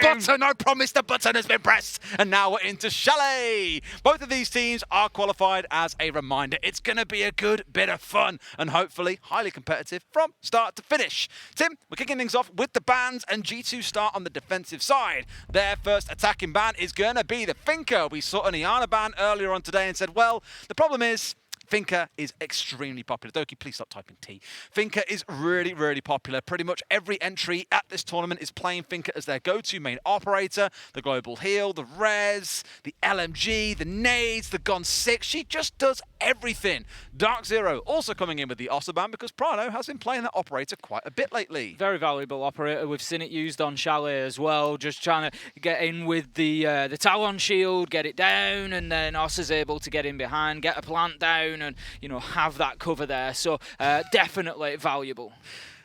button. I promise the button has been pressed. And now we're into Chalet. Both of these teams are qualified. As a reminder, it's going to be a good bit of fun and hopefully highly competitive from start to finish. Tim, we're kicking things off with the bans, and G2 start on the defensive side. Their first attacking ban is going to be the Finker. We saw an Iana ban earlier on today and said, well, the problem is Finker is extremely popular. Doki, please stop typing T. Finker is really, really popular. Pretty much every entry at this tournament is playing Finker as their go-to main operator. The global heal, the res, the LMG, the nades, the Gon 6. She just does everything. DarkZero also coming in with the Osa ban because Prano has been playing that operator quite a bit lately. Very valuable operator. We've seen it used on Chalet as well. Just trying to get in with the Talon shield, get it down, and then Osa's able to get in behind, get a plant down, and have that cover there. So definitely valuable.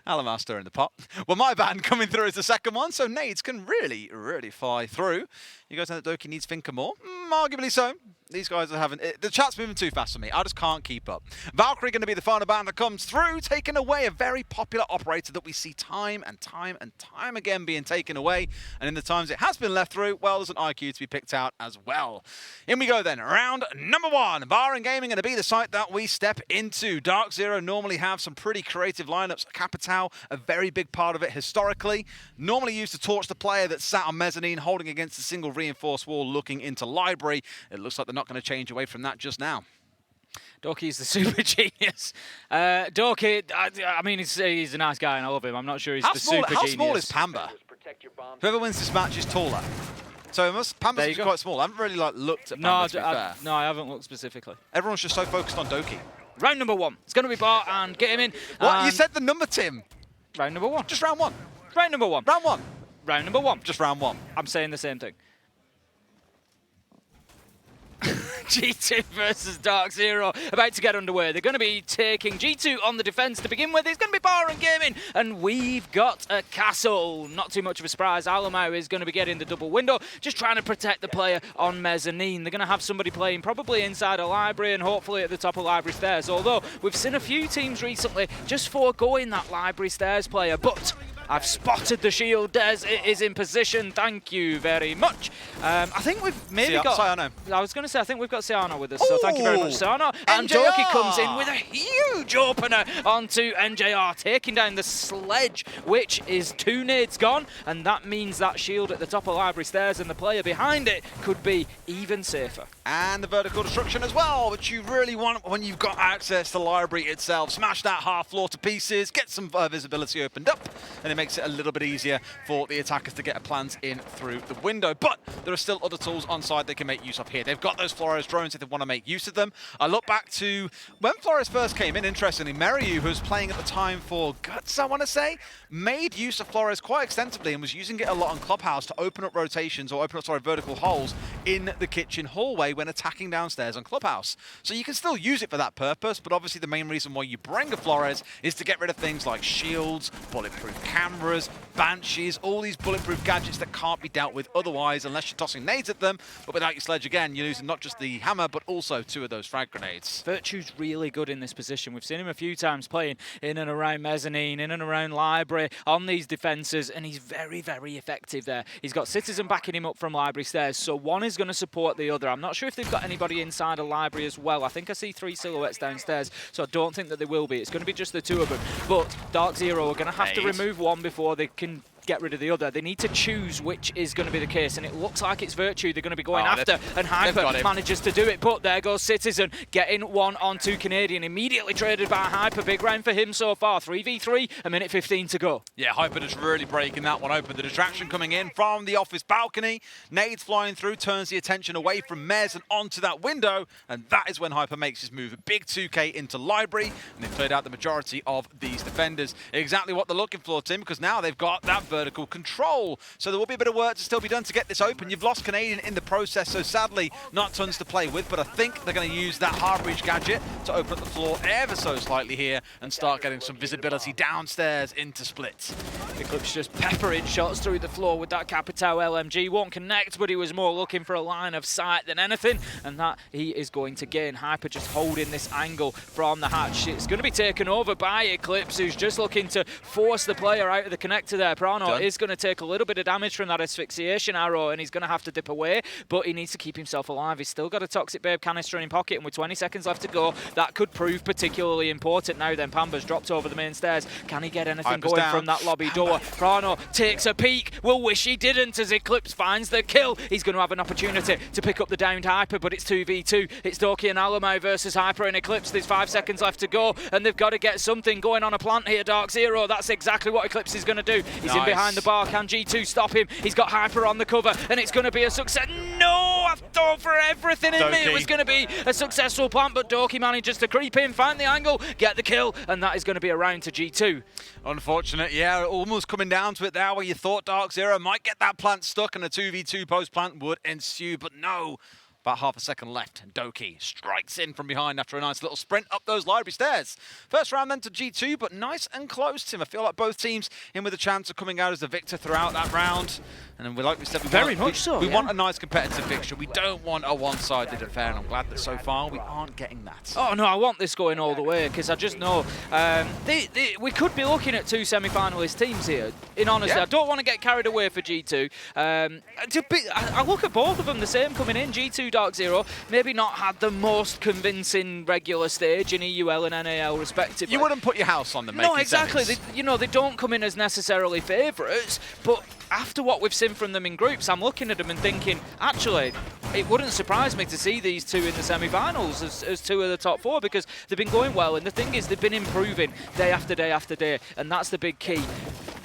Alamaster in the pot. Well, my ban coming through is the second one, so nades can really, really fly through. You guys know that Doki needs Finker more? Arguably so. These guys are having... the chat's moving too fast for me. I just can't keep up. Valkyrie going to be the final ban that comes through, taking away a very popular operator that we see time and time and time again being taken away. And in the times it has been left through, well, there's an IQ to be picked out as well. In we go then. Round number one. Bar and Gaming going to be the site that we step into. DarkZero normally have some pretty creative lineups. Capitao, a very big part of it historically. Normally used to torch the player that sat on mezzanine, holding against a single reinforced wall, looking into library. It looks like they're not going to change away from that just now. Doki's the super genius. Doki, I mean, he's a nice guy and I love him. I'm not sure he's super genius. How small is Pamba? Whoever wins this match is taller. So Pamba's quite small. I haven't really looked at Pamba, to be fair. No, I haven't looked specifically. Everyone's just so focused on Doki. Round number one. It's going to be Bart and get him in. What? You said the number, Tim. Round number one. Just round one. Round number one. Round one. Round number one. Just round one. I'm saying the same thing. G2 versus DarkZero about to get underway. They're going to be taking G2 on the defense to begin with. It's going to be Bar and Gaming, and we've got a castle. Not too much of a surprise. Alamau is going to be getting the double window, just trying to protect the player on mezzanine. They're going to have somebody playing probably inside a library and hopefully at the top of library stairs, although we've seen a few teams recently just foregoing that library stairs player, but I've spotted the shield. Des is in position. Thank you very much. I think we've maybe got... Siano. I was going to say, I think we've got Siano with us, so thank you very much, Siano. And Doki comes in with a huge opener onto NJR, taking down the sledge, which is 2 nades gone, and that means that shield at the top of library stairs and the player behind it could be even safer. And the vertical destruction as well, which you really want when you've got access to library itself. Smash that half floor to pieces, get some visibility opened up, and it makes it a little bit easier for the attackers to get a plant in through the window. But there are still other tools on site they can make use of here. They've got those Flores drones if they want to make use of them. I look back to when Flores first came in, interestingly, Meryu, who was playing at the time for Guts, I want to say, made use of Flores quite extensively and was using it a lot on Clubhouse to open up rotations or vertical holes in the kitchen hallway when attacking downstairs on Clubhouse. So you can still use it for that purpose, but obviously the main reason why you bring a Flores is to get rid of things like shields, bulletproof cameras, banshees, all these bulletproof gadgets that can't be dealt with otherwise unless you're tossing nades at them. But without your sledge again, you're losing not just the hammer, but also 2 of those frag grenades. Virtue's really good in this position. We've seen him a few times playing in and around mezzanine, in and around library, on these defences, and he's very, very effective there. He's got Citizen backing him up from library stairs, so one is going to support the other. I'm not sure if they've got anybody inside a library as well. I think I see 3 silhouettes downstairs, so I don't think that they will be. It's going to be just the 2 of them. But DarkZero are going to have to remove one before they can get rid of the other. They need to choose which is going to be the case, and it looks like it's Virtue they're going to be going after, and Hyper manages to do it, but there goes Citizen, getting one onto Canadian, immediately traded by Hyper. Big round for him so far, 3v3, a minute 15 to go. Yeah, Hyper just really breaking that one open. The distraction coming in from the office balcony, nades flying through, turns the attention away from Mez and onto that window, and that is when Hyper makes his move. A big 2k into library, and they've cleared out the majority of these defenders. Exactly what they're looking for, Tim, because now they've got that vertical control. So there will be a bit of work to still be done to get this open. You've lost Canadian in the process, so sadly, not tons to play with, but I think they're going to use that hard breach gadget to open up the floor ever so slightly here and start getting some visibility downstairs into splits. Cyclops just peppering shots through the floor with that Capitao LMG. Won't connect, but he was more looking for a line of sight than anything, and that he is going to gain. Hyper just holding this angle from the hatch. It's going to be taken over by Eclipse, who's just looking to force the player out of the connector there. Prano Prano is going to take a little bit of damage from that asphyxiation arrow, and he's going to have to dip away, but he needs to keep himself alive. He's still got a Toxic Babe canister in pocket, and with 20 seconds left to go, that could prove particularly important. Now then, Pamba's dropped over the main stairs. Can he get anything going from that lobby door? Prano takes a peek. Will wish he didn't as Eclipse finds the kill. He's going to have an opportunity to pick up the downed Hyper, but it's 2v2. It's Doki and Alamo versus Hyper and Eclipse. There's 5 seconds left to go, and they've got to get something going on a plant here, DarkZero. That's exactly what Eclipse is going to do. He's in behind the bar. Can G2 stop him? He's got Hyper on the cover, and it's going to be a success. No! I thought for everything in me it was going to be a successful plant, but Doki manages to creep in, find the angle, get the kill, and that is going to be a round to G2. Unfortunate, yeah, almost coming down to it there where you thought DarkZero might get that plant stuck and a 2v2 post-plant would ensue, but no. About half a second left, and Doki strikes in from behind after a nice little sprint up those library stairs. First round then to G2, but nice and close, Tim. I feel like both teams in with a chance of coming out as the victor throughout that round. And then, like we said, we want a nice competitive fixture. We don't want a one-sided affair, and I'm glad that so far we aren't getting that. Oh no, I want this going all the way, because I just know we could be looking at 2 semi-finalist teams here. In honesty, I don't want to get carried away for G2. I look at both of them the same coming in. G2, DarkZero, maybe not had the most convincing regular stage in EUL and NAL respectively. You wouldn't put your house on them. No, exactly. They don't come in as necessarily favourites, but after what we've seen from them in groups, I'm looking at them and thinking, actually, it wouldn't surprise me to see these two in the semi-finals as 2 of the top 4, because they've been going well, and the thing is, they've been improving day after day after day, and that's the big key.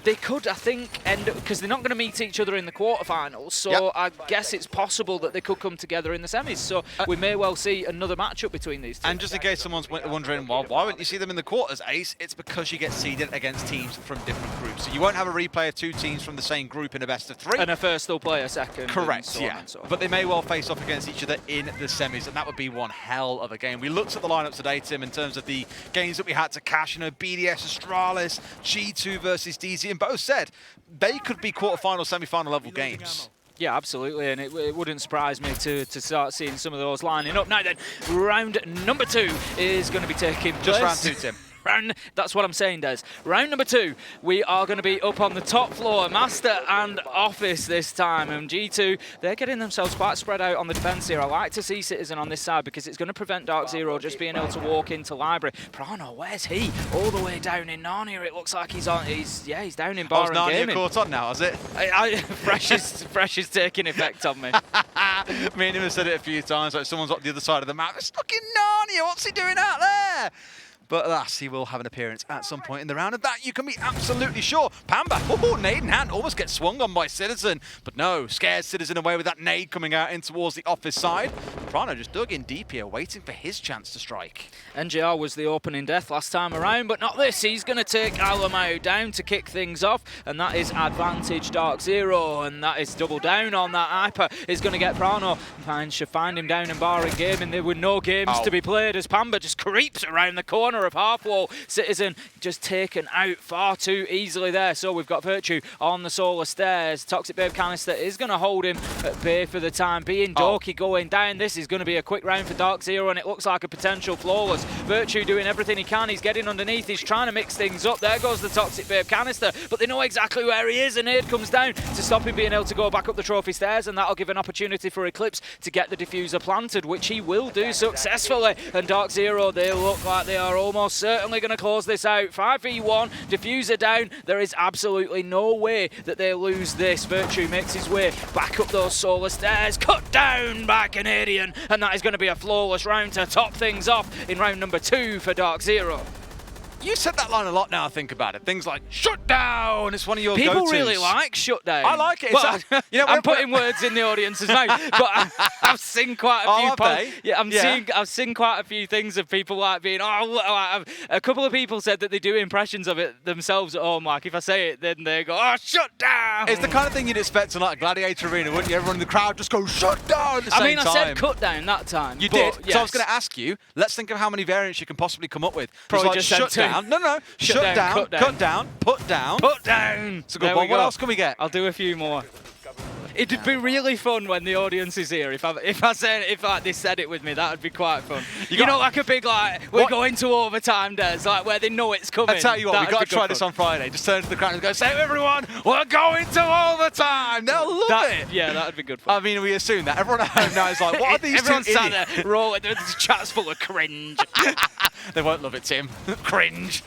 They could, I think, end up, because they're not going to meet each other in the quarterfinals, so I guess it's possible that they could come together in the semis. So we may well see another matchup between these two. And just in case someone's wondering, well, why wouldn't you see them in the quarters, Ace? It's because you get seeded against teams from different groups. So you won't have a replay of 2 teams from the same group in a best of 3. And a first will play a second. Correct, so yeah. But they may well face off against each other in the semis, and that would be one hell of a game. We looked at the lineups today, Tim, in terms of the games that we had to cash. You know, BDS, Astralis, G2 versus DZ, and both said they could be quarterfinal, semi-final level games. Yeah, absolutely, and it wouldn't surprise me to start seeing some of those lining up. Now then, round number 2 is going to be taking place. Just round 2, Tim. That's what I'm saying, Des. Round number 2, we are going to be up on the top floor, Master and Office this time. And G2, they're getting themselves quite spread out on the defense here. I like to see Citizen on this side because it's going to prevent DarkZero just being able to walk into Library. Prano, where's he? All the way down in Narnia. It looks like he's on. He's down in Bar and Gaming. Narnia caught on now, has it? Fresh is taking effect on me. Me and him have said it a few times. Like someone's on the other side of the map. It's stuck in Narnia. What's he doing out there? But alas, he will have an appearance at some point in the round. Of that, you can be absolutely sure. Pamba, nade in hand, almost gets swung on by Citizen. But no, scares Citizen away with that nade coming out in towards the Office side. Prano just dug in deep here, waiting for his chance to strike. NGR was the opening death last time around, but not this. He's going to take Alamo down to kick things off, and that is advantage DarkZero, and that is double down on that Hyper. Is going to get Prano. And should find him down in Bar and Gaming. There were no games to be played as Pamba just creeps around the corner of half wall. Citizen just taken out far too easily there. So we've got Virtue on the solar stairs. Toxic Babe canister is going to hold him at bay for the time being. Doki going down. This is going to be a quick round for DarkZero, and it looks like a potential flawless. Virtue doing everything he can. He's getting underneath. He's trying to mix things up. There goes the Toxic Babe canister, but they know exactly where he is, and Aid comes down to stop him being able to go back up the trophy stairs, and that'll give an opportunity for Eclipse to get the diffuser planted, which he will do successfully. And DarkZero, they look like they are almost certainly going to close this out. 5v1, diffuser down. There is absolutely no way that they lose this. Virtue makes his way back up those solar stairs, cut down by Canadian, and that is going to be a flawless round to top things off in round number 2 for DarkZero. You said that line a lot now I think about it. Things like, shut down, it's one of your go-tos. People really like shut down. I like it. You know, I'm putting words in the audience's mouth, but I've seen quite a few I've seen quite a few things of people like being, a couple of people said that they do impressions of it themselves at home, like if I say it, then they go, oh, shut down. It's the kind of thing you'd expect in like a Gladiator arena, wouldn't you? Everyone in the crowd just go, shut down at the same time. I said cut down that time. You did? Yes. So I was going to ask you, let's think of how many variants you can possibly come up with. Probably like, just shut down. No. Shut down, cut down, put down. Put down. It's a good one. What else can we get? I'll do a few more. It'd be really fun when the audience is here. If they said it with me, that would be quite fun. You know, like a big we're going to overtime, Des, like where they know it's coming. I tell you what, we've got to try this on Friday. Just turn to the crowd and go, "Say everyone, we're going to overtime." They'll love it. Yeah, that would be good fun. I mean, we assume that everyone at home now is like, "What are these Everyone's two sat idiots?" there rolling. The chat's full of cringe. They won't love it, Tim. Cringe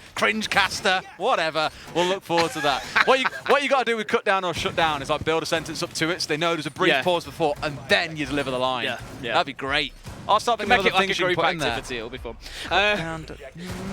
caster, whatever. We'll look forward to that. What you got to do with cut down or shut down is like build a sentence up to it, so they know there's a brief pause before, and then you deliver the line. Yeah. That'd be great. I'll start thinking Make of it other like a things you group can put in there. activity, it'll be fun.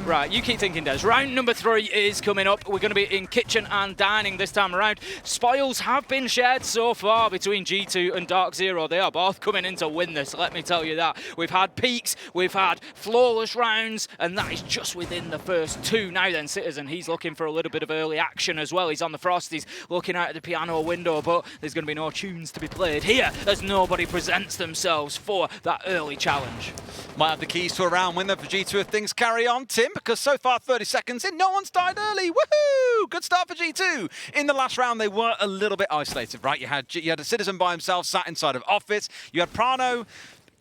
Right, you keep thinking, Des. Round number 3 is coming up. We're going to be in kitchen and dining this time around. Spoils have been shared so far between G2 and DarkZero. They are both coming in to win this, let me tell you that. We've had peaks, we've had flawless rounds, and that is just within the first 2. Now then, Citizen, he's looking for a little bit of early action as well. He's on the frost, he's looking out at the piano window, but there's going to be no tunes to be played here as nobody presents themselves for that early challenge. Might have the keys to a round win there for G2 if things carry on, Tim, because so far 30 seconds in, no one's died early. Woohoo! Good start for G2. In the last round, they were a little bit isolated, right? You had a Citizen by himself sat inside of office. You had Prano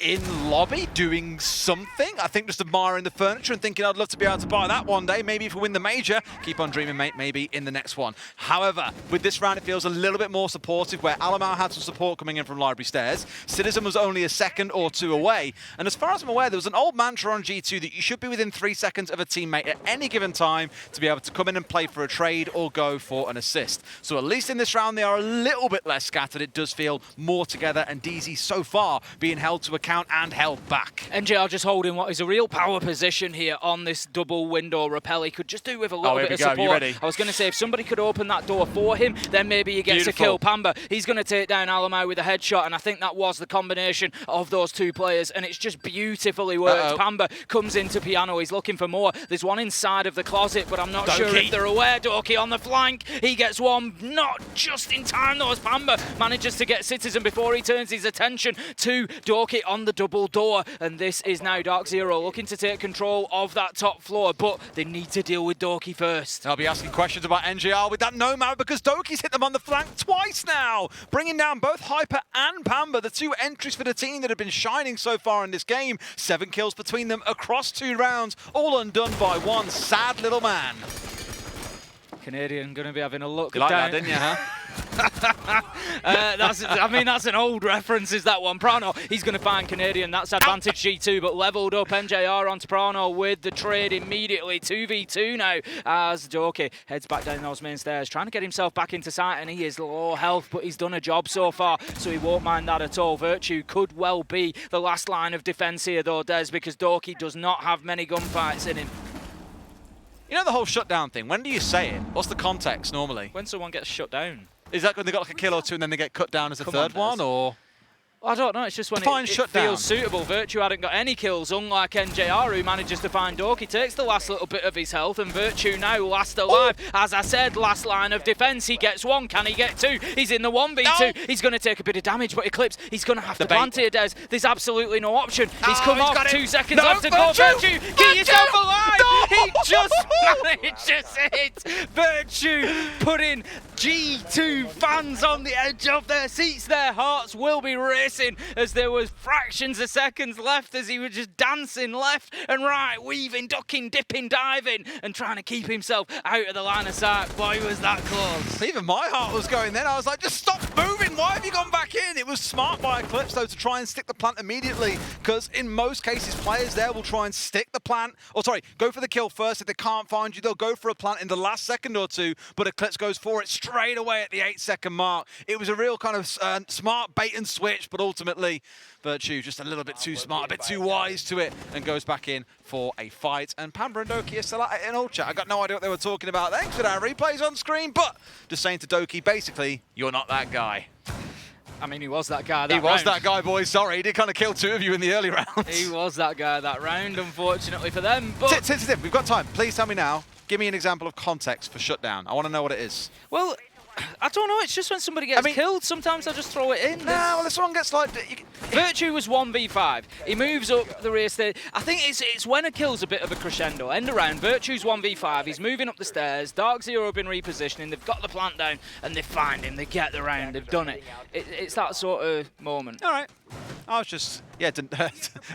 in lobby doing something. I think just admiring the furniture and thinking I'd love to be able to buy that one day. Maybe if we win the major, keep on dreaming, mate, maybe in the next one. However, with this round, it feels a little bit more supportive where Alamau had some support coming in from Library Stairs. Citizen was only a second or 2 away. And as far as I'm aware, there was an old mantra on G2 that you should be within 3 seconds of a teammate at any given time to be able to come in and play for a trade or go for an assist. So at least in this round, they are a little bit less scattered. It does feel more together, and DZ so far being held to account and held back. NJR just holding what is a real power position here on this double window rappel. He could just do with a little bit of support. You ready? I was going to say, if somebody could open that door for him, then maybe he gets a kill. Pamba, he's going to take down Alamau with a headshot, and I think that was the combination of those 2 players, and it's just beautifully worked. Pamba comes into piano. He's looking for more. There's one inside of the closet, but I'm not sure if they're aware. Doki on the flank. He gets one, not just in time, though, as Pamba manages to get Citizen before he turns his attention to Doki on the double door, and this is now DarkZero looking to take control of that top floor, but they need to deal with Doki first. I'll be asking questions about NJR with that Nomad because Doki's hit them on the flank twice now, bringing down both Hyper and Pamba, the 2 entries for the team that have been shining so far in this game. 7 kills between them across 2 rounds, all undone by one sad little man. Canadian going to be having a look. You like that, didn't you, huh? That's an old reference, is that one. Prano, he's going to find Canadian. That's advantage G2, but leveled up NJR onto Prano with the trade immediately. 2v2 now as Doki heads back down those main stairs, trying to get himself back into sight, and he is low health, but he's done a job so far, so he won't mind that at all. Virtue could well be the last line of defense here, though, Des, because Doki does not have many gunfights in him. You know the whole shutdown thing, when do you say it? What's the context normally? When someone gets shut down. Is that when they got like a kill or 2 and then they get cut down as a third one, or? I don't know, it's just when it feels suitable. Virtue hadn't got any kills, unlike NJR, who manages to find Doki, takes the last little bit of his health, and Virtue now last alive. As I said, last line of defense. He gets 1, can he get 2? He's in the 1v2. He's going to take a bit of damage, but Eclipse, he's going to have to plant here, Des. There's absolutely no option. He's come off, 2 seconds left to go. Virtue, keep yourself alive! He just manages it! Virtue putting G2 fans on the edge of their seats. Their hearts will be racing as there was fractions of seconds left as he was just dancing left and right, weaving, ducking, dipping, diving, and trying to keep himself out of the line of sight. Boy, was that close. Even my heart was going then. I was like, just stop moving. Why have you gone back in? It was smart by Eclipse, though, to try and stick the plant immediately, because in most cases, players there will try and stick the plant, or sorry, go for the kill first. If they can't find you, they'll go for a plant in the last second or 2, but Eclipse goes for it straight away at the 8-second mark. It was a real kind of smart bait and switch, but ultimately, Virtue just a little bit too smart, a bit too wise to it, and goes back in for a fight. And Pamba and Doki are still at it in all chat. I got no idea what they were talking about then, because our replays on screen, but just saying to Doki, basically, you're not that guy. I mean, he was that guy He was that guy, boys. Sorry, he did kind of kill 2 of you in the early rounds. He was that guy that round, unfortunately for them. But Tim, we've got time. Please tell me now. Give me an example of context for shutdown. I want to know what it is. Well, I don't know, it's just when somebody gets killed, sometimes I just throw it in. No, well, if someone gets like... Virtue was 1v5. He moves up the rear stairs. I think it's when a kill's a bit of a crescendo. End around, Virtue's 1v5, he's moving up the stairs, DarkZero have been repositioning, they've got the plant down, and they find him, they get the round, they've done it. It's that sort of moment. All right. I was just... Yeah,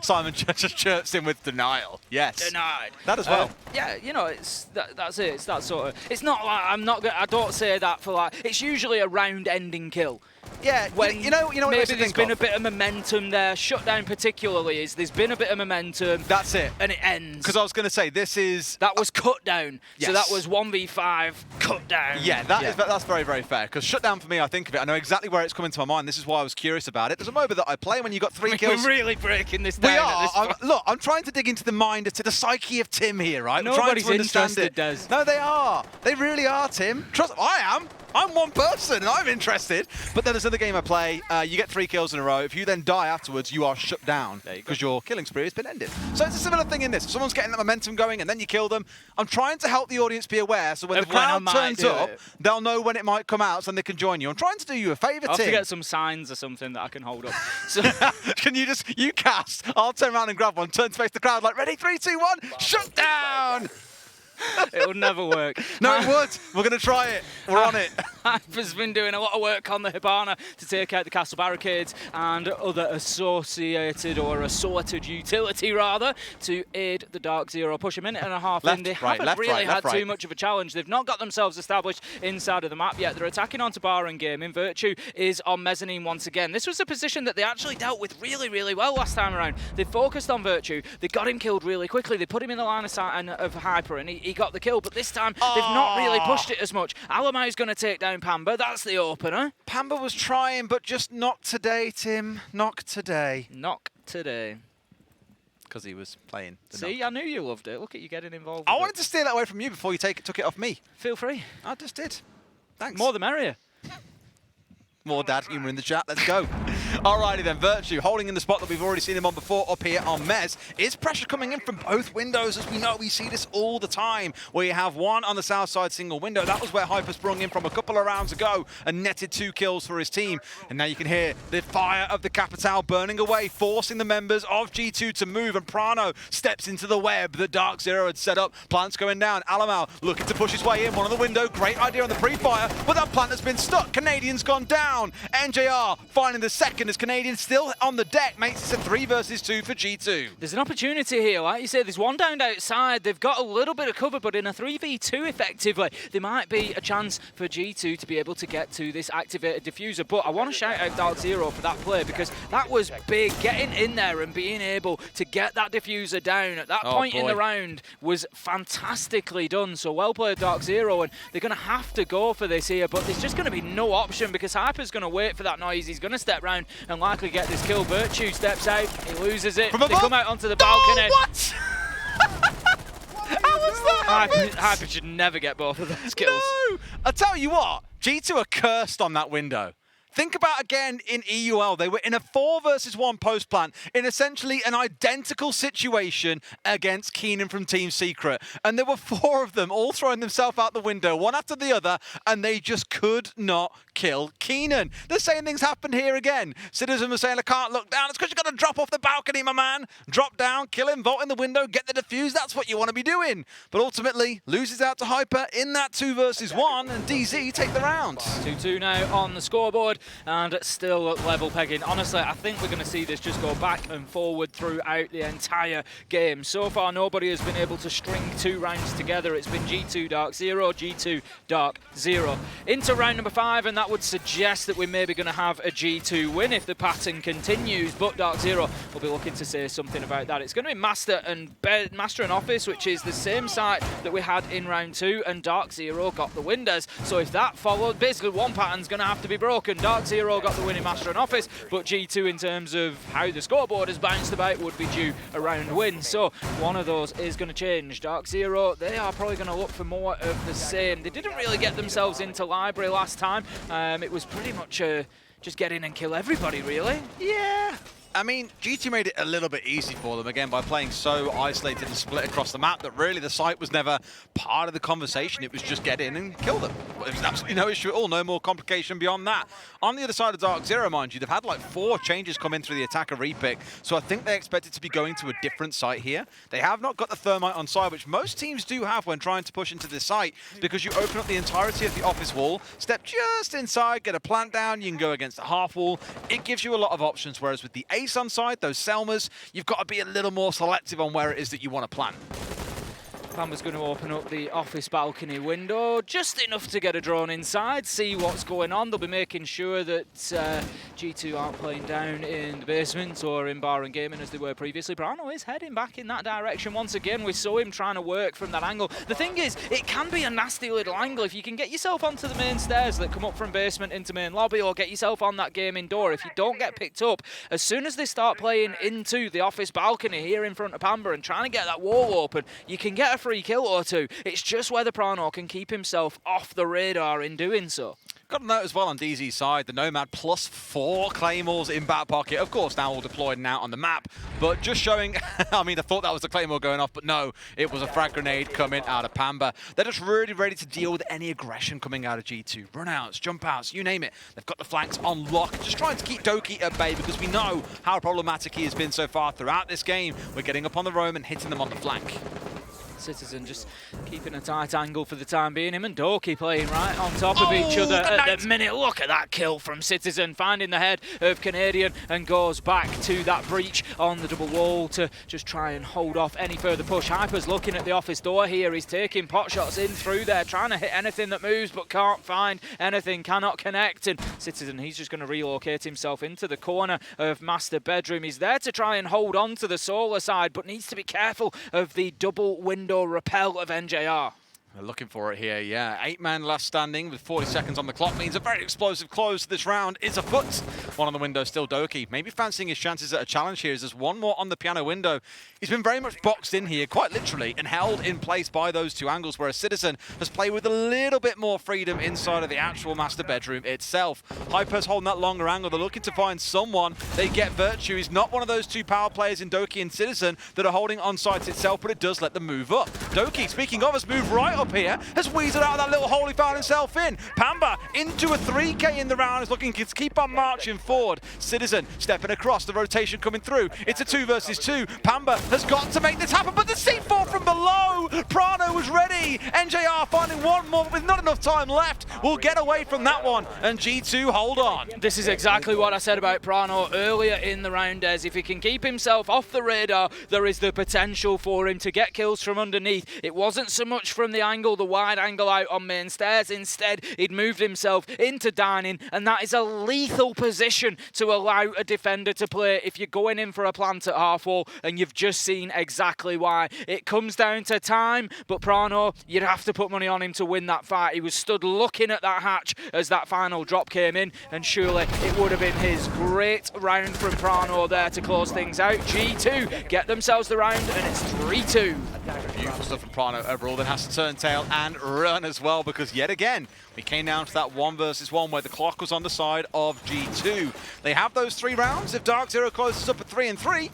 Simon just chirps in with denial. Yes. Denied. That as well. Yeah, you know, that's it. It's that sort of... It's not like I don't say that for like... It's usually a round-ending kill. Yeah, when you know what maybe there's been a bit of momentum there. Shutdown particularly there's been a bit of momentum. That's it. And it ends. Because I was going to say, this is... That was cut down. Yes. So that was 1v5 cut down. Yeah, that's very, very fair. Because shutdown for me, I think of it, I know exactly where it's coming to my mind. This is why I was curious about it. There's a MOBA that I play when you got 3 kills. We're really breaking this down. We are. At this point. Look, I'm trying to dig into the mind, to the psyche of Tim here, right? Nobody's I'm trying to understand interested, Des. No, they are. They really are, Tim. Trust. I am. I'm one person and I'm interested. But then there's another game I play. You get 3 kills in a row. If you then die afterwards, you are shut down because your killing spree has been ended. So it's a similar thing in this. If someone's getting that momentum going and then you kill them, I'm trying to help the audience be aware so when the crowd turns up, they'll know when it might come out so they can join you. I'm trying to do you a favour, Tim. I'll have to get some signs or something that I can hold up. So can you cast? I'll turn around and grab one, turn to face the crowd like, ready, 3, 2, 1, shut down! It would never work. No, it would. We're going to try it. We're on it. Hyper's been doing a lot of work on the Hibana to take out the castle barricades and other associated or assorted utility, rather, to aid the DarkZero. Push a minute and a half in. They haven't really had too much of a challenge. They've not got themselves established inside of the map yet. They're attacking onto bar and gaming. Virtue is on mezzanine once again. This was a position that they actually dealt with really, really well last time around. They focused on Virtue. They got him killed really quickly. They put him in the line of sight of Hyper, and he got the kill, but this time they've not really pushed it as much. Alamai's going to take down Pamba. That's the opener. Pamba was trying, but just not today, Tim. Not today. Not today. Because he was playing. See, I knew you loved it. Look at you getting involved. I wanted to steer that away from you before you took it off me. Feel free. I just did. Thanks. More the merrier. More dad humour in the chat. Let's go. Alrighty then, Virtue holding in the spot that we've already seen him on before up here on Mez. Is pressure coming in from both windows? As we know, we see this all the time, where you have one on the south side single window. That was where Hyper sprung in from a couple of rounds ago and netted 2 kills for his team. And now you can hear the fire of the Capitale burning away, forcing the members of G2 to move. And Prano steps into the web that DarkZero had set up. Plant's going down. Alamau looking to push his way in. One on the window. Great idea on the pre-fire, but that plant has been stuck. Canadian's gone down. NJR finding the second as Canadian still on the deck, makes it a 3 versus 2 for G2. There's an opportunity here, like you said, there's one down outside. They've got a little bit of cover, but in a 3v2 effectively, there might be a chance for G2 to be able to get to this activated diffuser. But I want to shout out DarkZero for that play, because that was big. Getting in there and being able to get that diffuser down at that point in the round was fantastically done. So well played, DarkZero, and they're going to have to go for this here, but there's just going to be no option because Hyper's going to wait for that noise. He's going to step round and likely get this kill. Virtue steps out, he loses it. They come out onto the balcony. What? How was that? Hyper should never get both of those kills. No! I'll tell you what, G2 are cursed on that window. Think about again in EUL, they were in a 4 versus 1 post plant in essentially an identical situation against Keenan from Team Secret. And there were 4 of them all throwing themselves out the window, one after the other, and they just could not kill Keenan. The same things happened here again. Citizen was saying, I can't look down. It's because you've got to drop off the balcony, my man. Drop down, kill him, vault in the window, get the defuse. That's what you want to be doing. But ultimately, loses out to Hyper in that 2 versus 1, and DZ take the round. 2-2 now on the scoreboard. And still level pegging. Honestly, I think we're going to see this just go back and forward throughout the entire game. So far, nobody has been able to string 2 rounds together. It's been G2 DarkZero, G2 DarkZero. Into round number 5, and that would suggest that we're maybe going to have a G2 win if the pattern continues. But DarkZero will be looking to say something about that. It's going to be Master and Office, which is the same site that we had in round 2, and DarkZero got the winners. So if that followed, basically one pattern's going to have to be broken. DarkZero got the winning Master and Office, but G2 in terms of how the scoreboard has bounced about would be due a round win. So one of those is going to change. DarkZero, they are probably going to look for more of the same. They didn't really get themselves into Library last time. It was pretty much just get in and kill everybody, really. Yeah. I mean, G2 made it a little bit easy for them, again, by playing so isolated and split across the map that really the site was never part of the conversation. It was just get in and kill them. There was absolutely no issue at all, no more complication beyond that. On the other side of DarkZero, mind you, they've had like 4 changes come in through the attacker repick, so I think they expected to be going to a different site here. They have not got the thermite on side, which most teams do have when trying to push into this site, because you open up the entirety of the office wall, step just inside, get a plant down, you can go against the half wall. It gives you a lot of options, whereas with the ace on side, those Selmas, you've got to be a little more selective on where it is that you want to plant. Pamba's going to open up the office balcony window, just enough to get a drone inside, see what's going on. They'll be making sure that G2 aren't playing down in the basement or in bar and gaming as they were previously. Brano is heading back in that direction once again. We saw him trying to work from that angle. The thing is, it can be a nasty little angle if you can get yourself onto the main stairs that come up from basement into main lobby, or get yourself on that gaming door. If you don't get picked up, as soon as they start playing into the office balcony here in front of Pamba and trying to get that wall open, you can get a free kill or two. It's just whether Prano can keep himself off the radar in doing so. Got to note as well on DZ's side, the Nomad plus 4 Claymores in back pocket. Of course, now all deployed and out on the map, but just showing, I mean, I thought that was the Claymore going off, but no, it was a frag grenade coming out of Pamba. They're just really ready to deal with any aggression coming out of G2. Run-outs, jump-outs, you name it. They've got the flanks on lock, just trying to keep Doki at bay, because we know how problematic he has been so far throughout this game. We're getting up on the roam and hitting them on the flank. Citizen just keeping a tight angle for the time being. Him and Doki playing right on top of each other at the minute. Look at that kill from Citizen, finding the head of Canadian and goes back to that breach on the double wall to just try and hold off any further push. Hyper's looking at the office door here. He's taking pot shots in through there, trying to hit anything that moves, but can't find anything, cannot connect. And Citizen, he's just going to relocate himself into the corner of master bedroom. He's there to try and hold on to the solar side, but needs to be careful of the double window repel of NJR. They're looking for it here, yeah. 8-man last standing with 40 seconds on the clock means a very explosive close to this round is afoot. One on the window, still Doki. Maybe fancying his chances at a challenge here as there's one more on the piano window. He's been very much boxed in here, quite literally, and held in place by those 2 angles, whereas Citizen has played with a little bit more freedom inside of the actual master bedroom itself. Hyper's holding that longer angle. They're looking to find someone. They get Virtue. He's not one of those 2 power players in Doki and Citizen that are holding on site itself, but it does let them move up. Doki, speaking of, has moved right up here, has weaseled out of that little hole he found himself in. Pamba into a 3K in the round, is looking to keep on marching forward. Citizen stepping across, the rotation coming through. It's a 2 versus 2. Pamba has got to make this happen, but the C4 from below! Prano was ready! NJR finding one more with not enough time left. Will get away from that one, and G2 hold on. This is exactly what I said about Prano earlier in the round, Des. If he can keep himself off the radar, there is the potential for him to get kills from underneath. It wasn't so much from the angle, the wide angle out on main stairs. Instead, he'd moved himself into dining, and that is a lethal position to allow a defender to play if you're going in for a plant at half wall, and you've just seen exactly why. It comes down to time, but Prano, you'd have to put money on him to win that fight. He was stood looking at that hatch as that final drop came in, and surely it would have been his. Great round from Prano there to close things out. G2 get themselves the round, and it's 3-2. Beautiful stuff from Prano overall, then has to turn tail and run as well, because yet again, we came down to that 1 versus 1 where the clock was on the side of G2. They have those 3 rounds. If DarkZero closes up at 3-3,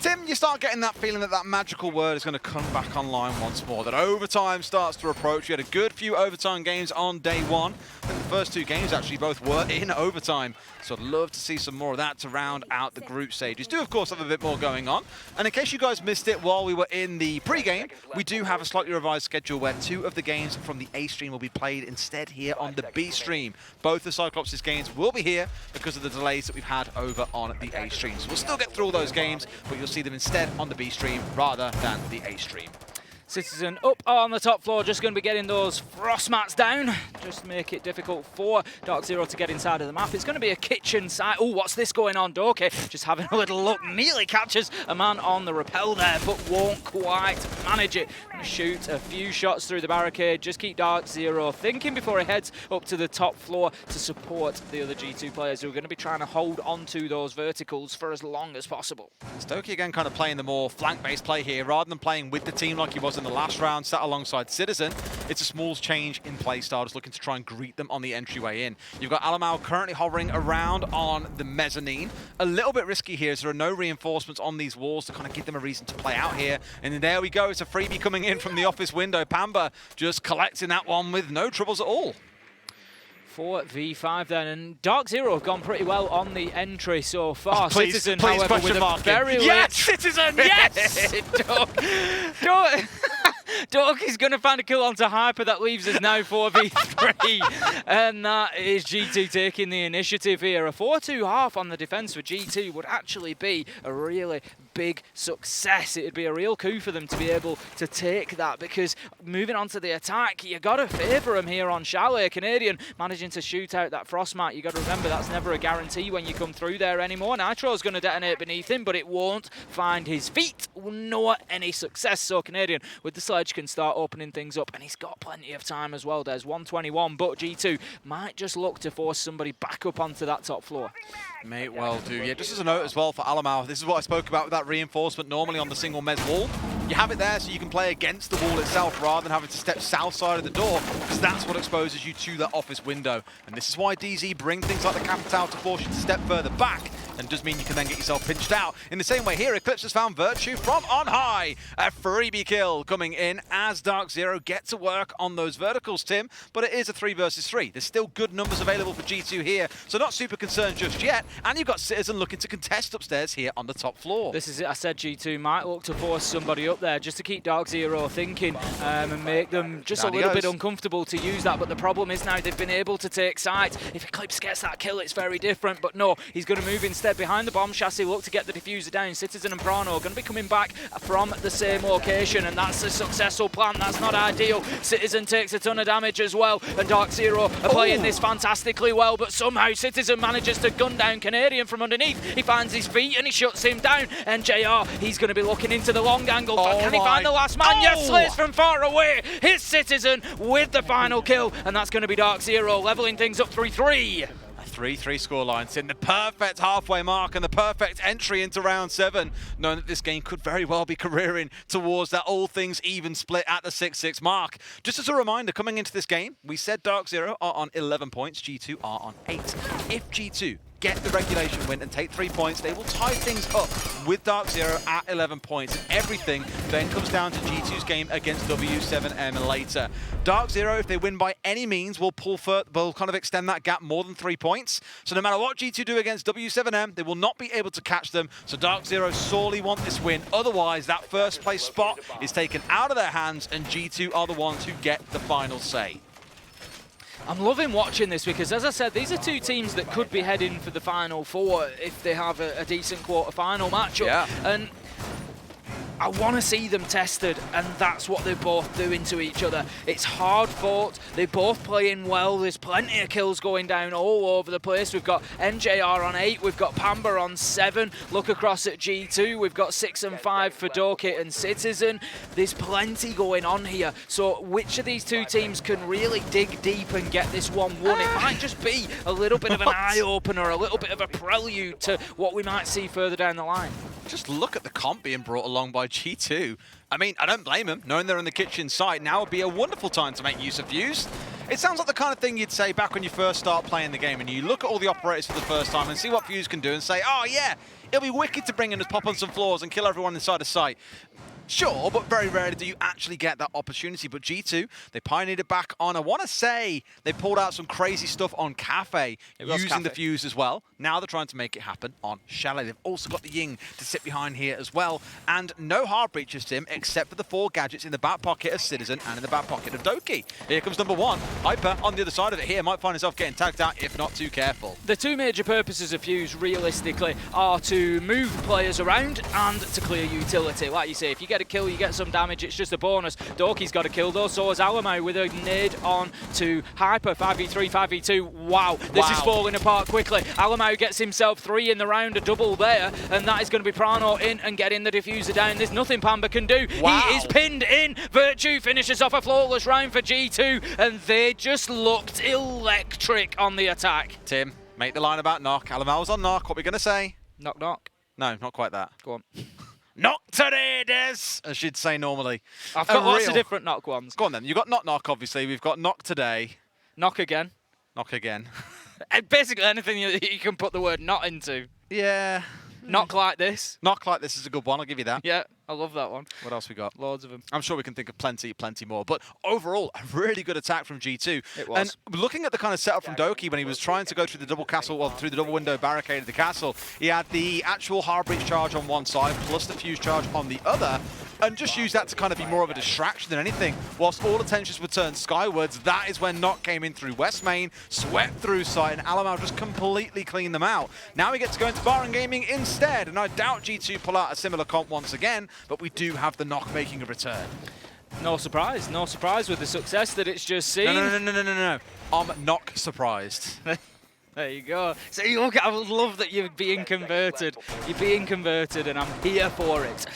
Tim, you start getting that feeling that that magical word is going to come back online once more, that overtime starts to approach. You had a good few overtime games on day 1. I think the first 2 games actually both were in overtime, so I'd love to see some more of that to round out the group stages. Do, of course, have a bit more going on. And in case you guys missed it while we were in the pre-game, we do have a slightly revised schedule where 2 of the games from the A stream will be played instead here on the B stream. Both the Cyclops' games will be here because of the delays that we've had over on the A stream. So we'll still get through all those games, but you'll see them instead on the B stream rather than the A stream. Citizen up on the top floor, just going to be getting those frost mats down, just to make it difficult for DarkZero to get inside of the map. It's going to be a kitchen site. Oh, what's this going on? Doki just having a little look, nearly catches a man on the rappel there, but won't quite manage it. Going to shoot a few shots through the barricade, just keep DarkZero thinking before he heads up to the top floor to support the other G2 players who are going to be trying to hold onto those verticals for as long as possible. Doki again kind of playing the more flank-based play here, rather than playing with the team like he was was in the last round, sat alongside Citizen. It's a small change in play style, just looking to try and greet them on the entryway in. You've got Alamau currently hovering around on the mezzanine. A little bit risky here, as there are no reinforcements on these walls to kind of give them a reason to play out here. And there we go, it's a freebie coming in from the office window. Pamba just collecting that one with no troubles at all. 4v5 then, and DarkZero have gone pretty well on the entry so far. Oh, please, Citizen, please, however, with a very late... Yes, Citizen, yes! Dork is going to find a kill onto Hyper. That leaves us now 4v3. And that is G2 taking the initiative here. A 4-2 half on the defense for G2 would actually be a really big success. It would be a real coup for them to be able to take that, because moving on to the attack, you got to favour them here on Chalet. Canadian managing to shoot out that Frostmark. You got to remember that's never a guarantee when you come through there anymore. Nitro's going to detonate beneath him, but it won't find his feet. Not any success. So Canadian with the sledge can start opening things up, and he's got plenty of time as well. There's 121, but G2 might just look to force somebody back up onto that top floor. May well do. Yeah, just as a note as well for Alamau, this is what I spoke about with that reinforcement normally on the single mez wall. You have it there so you can play against the wall itself rather than having to step south side of the door, because that's what exposes you to that office window. And this is why DZ bring things like the Capital to force you to step further back, and does mean you can then get yourself pinched out. In the same way here, Eclipse has found Virtue from on high. A freebie kill coming in as DarkZero get to work on those verticals, Tim, but it is a 3 versus 3. There's still good numbers available for G2 here, so not super concerned just yet. And you've got Citizen looking to contest upstairs here on the top floor. This is it. I said G2 might look to force somebody up there just to keep DarkZero thinking and make them just a little bit uncomfortable to use that. But the problem is now they've been able to take sight. If Eclipse gets that kill, it's very different. But no, he's going to move instead behind the bomb chassis, look to get the diffuser down. Citizen and Prano are going to be coming back from the same location, and that's a successful plan. That's not ideal. Citizen takes a ton of damage as well, and DarkZero are playing this fantastically well, but somehow Citizen manages to gun down Canadian from underneath. He finds his feet and he shuts him down, and JR, he's going to be looking into the long angle. Can he find the last man? Yes, Slays from far away. Hits Citizen with the final kill, and that's going to be DarkZero leveling things up 3-3. 3-3 scoreline, sitting the perfect halfway mark and the perfect entry into round 7, knowing that this game could very well be careering towards that all things even split at the 6-6 mark. Just as a reminder, coming into this game, we said DarkZero are on 11 points, G2 are on 8. If G2 get the regulation win and take 3 points, they will tie things up with DarkZero at 11 points. And everything then comes down to G2's game against W7M later. DarkZero, if they win by any means, will kind of extend that gap more than 3 points. So no matter what G2 do against W7M, they will not be able to catch them. So DarkZero sorely want this win. Otherwise, that first place spot is taken out of their hands, and G2 are the ones who get the final say. I'm loving watching this because, as I said, these are two teams that could be heading for the Final Four if they have a decent quarter-final matchup. Yeah. And I want to see them tested, and that's what they're both doing to each other. It's hard fought, they're both playing well, there's plenty of kills going down all over the place. We've got NJR on 8, we've got Pamba on 7, look across at G2, we've got 6 and 5 for Dokit and Citizen. There's plenty going on here, so which of these two teams can really dig deep and get this one won? It might just be a little bit of an eye-opener, a little bit of a prelude to what we might see further down the line. Just look at the comp being brought along by G2. I mean, I don't blame them. Knowing they're in the kitchen site, now would be a wonderful time to make use of Fuse. It sounds like the kind of thing you'd say back when you first start playing the game and you look at all the operators for the first time and see what Fuse can do and say, oh yeah, it'll be wicked to bring in, just pop on some floors and kill everyone inside the site. Sure, but very rarely do you actually get that opportunity. But G2, they pioneered it back on, I want to say, they pulled out some crazy stuff on Cafe, using the Fuse as well. Now they're trying to make it happen on Chalet. They've also got the Ying to sit behind here as well. And no hard breaches, Tim, except for the 4 gadgets in the back pocket of Citizen and in the back pocket of Doki. Here comes number 1. Hyper on the other side of it here might find himself getting tagged out if not too careful. The two major purposes of Fuse, realistically, are to move players around and to clear utility. Like you say, if you get a kill, you get some damage, it's just a bonus. Doki's got a kill though, so is Alamau with a nade on to Hyper. 5v3, 5v2. Wow, this is falling apart quickly. Alamau gets himself 3 in the round, a double there, and that is going to be Prano in and getting the diffuser down. There's nothing Pamba can do. Wow. He is pinned in. Virtue finishes off a flawless round for G2, and they just looked electric on the attack. Tim, make the line about knock. Alamau's on knock. What are we going to say? Knock, knock. No, not quite that. Go on. Knock today, Des, as she'd say normally. I've got lots of different knock ones. Go on then. You've got knock, obviously. We've got knock today. Knock again. Knock again. Basically anything you can put the word not into. Yeah. Knock like this. Knock like this is a good one. I'll give you that. Yeah, I love that one. What else we got? Loads of them. I'm sure we can think of plenty more. But overall, a really good attack from G2. It was. And looking at the kind of setup from Doki when he was trying to go through the double castle, well, through the double window barricade of the castle, he had the actual hard breach charge on one side plus the fuse charge on the other, and just used that to kind of be more of a distraction than anything. Whilst all attentions were turned skywards, that is when Nock came in through West Main, swept through site, and Alamau just completely cleaned them out. Now we get to go into Baron Gaming instead, and I doubt G2 pull out a similar comp once again, but we do have the Nock making a return. No surprise with the success that it's just seen. No. I'm Nock surprised. There you go. See, look, I love that you're being converted. You're being converted, and I'm here for it.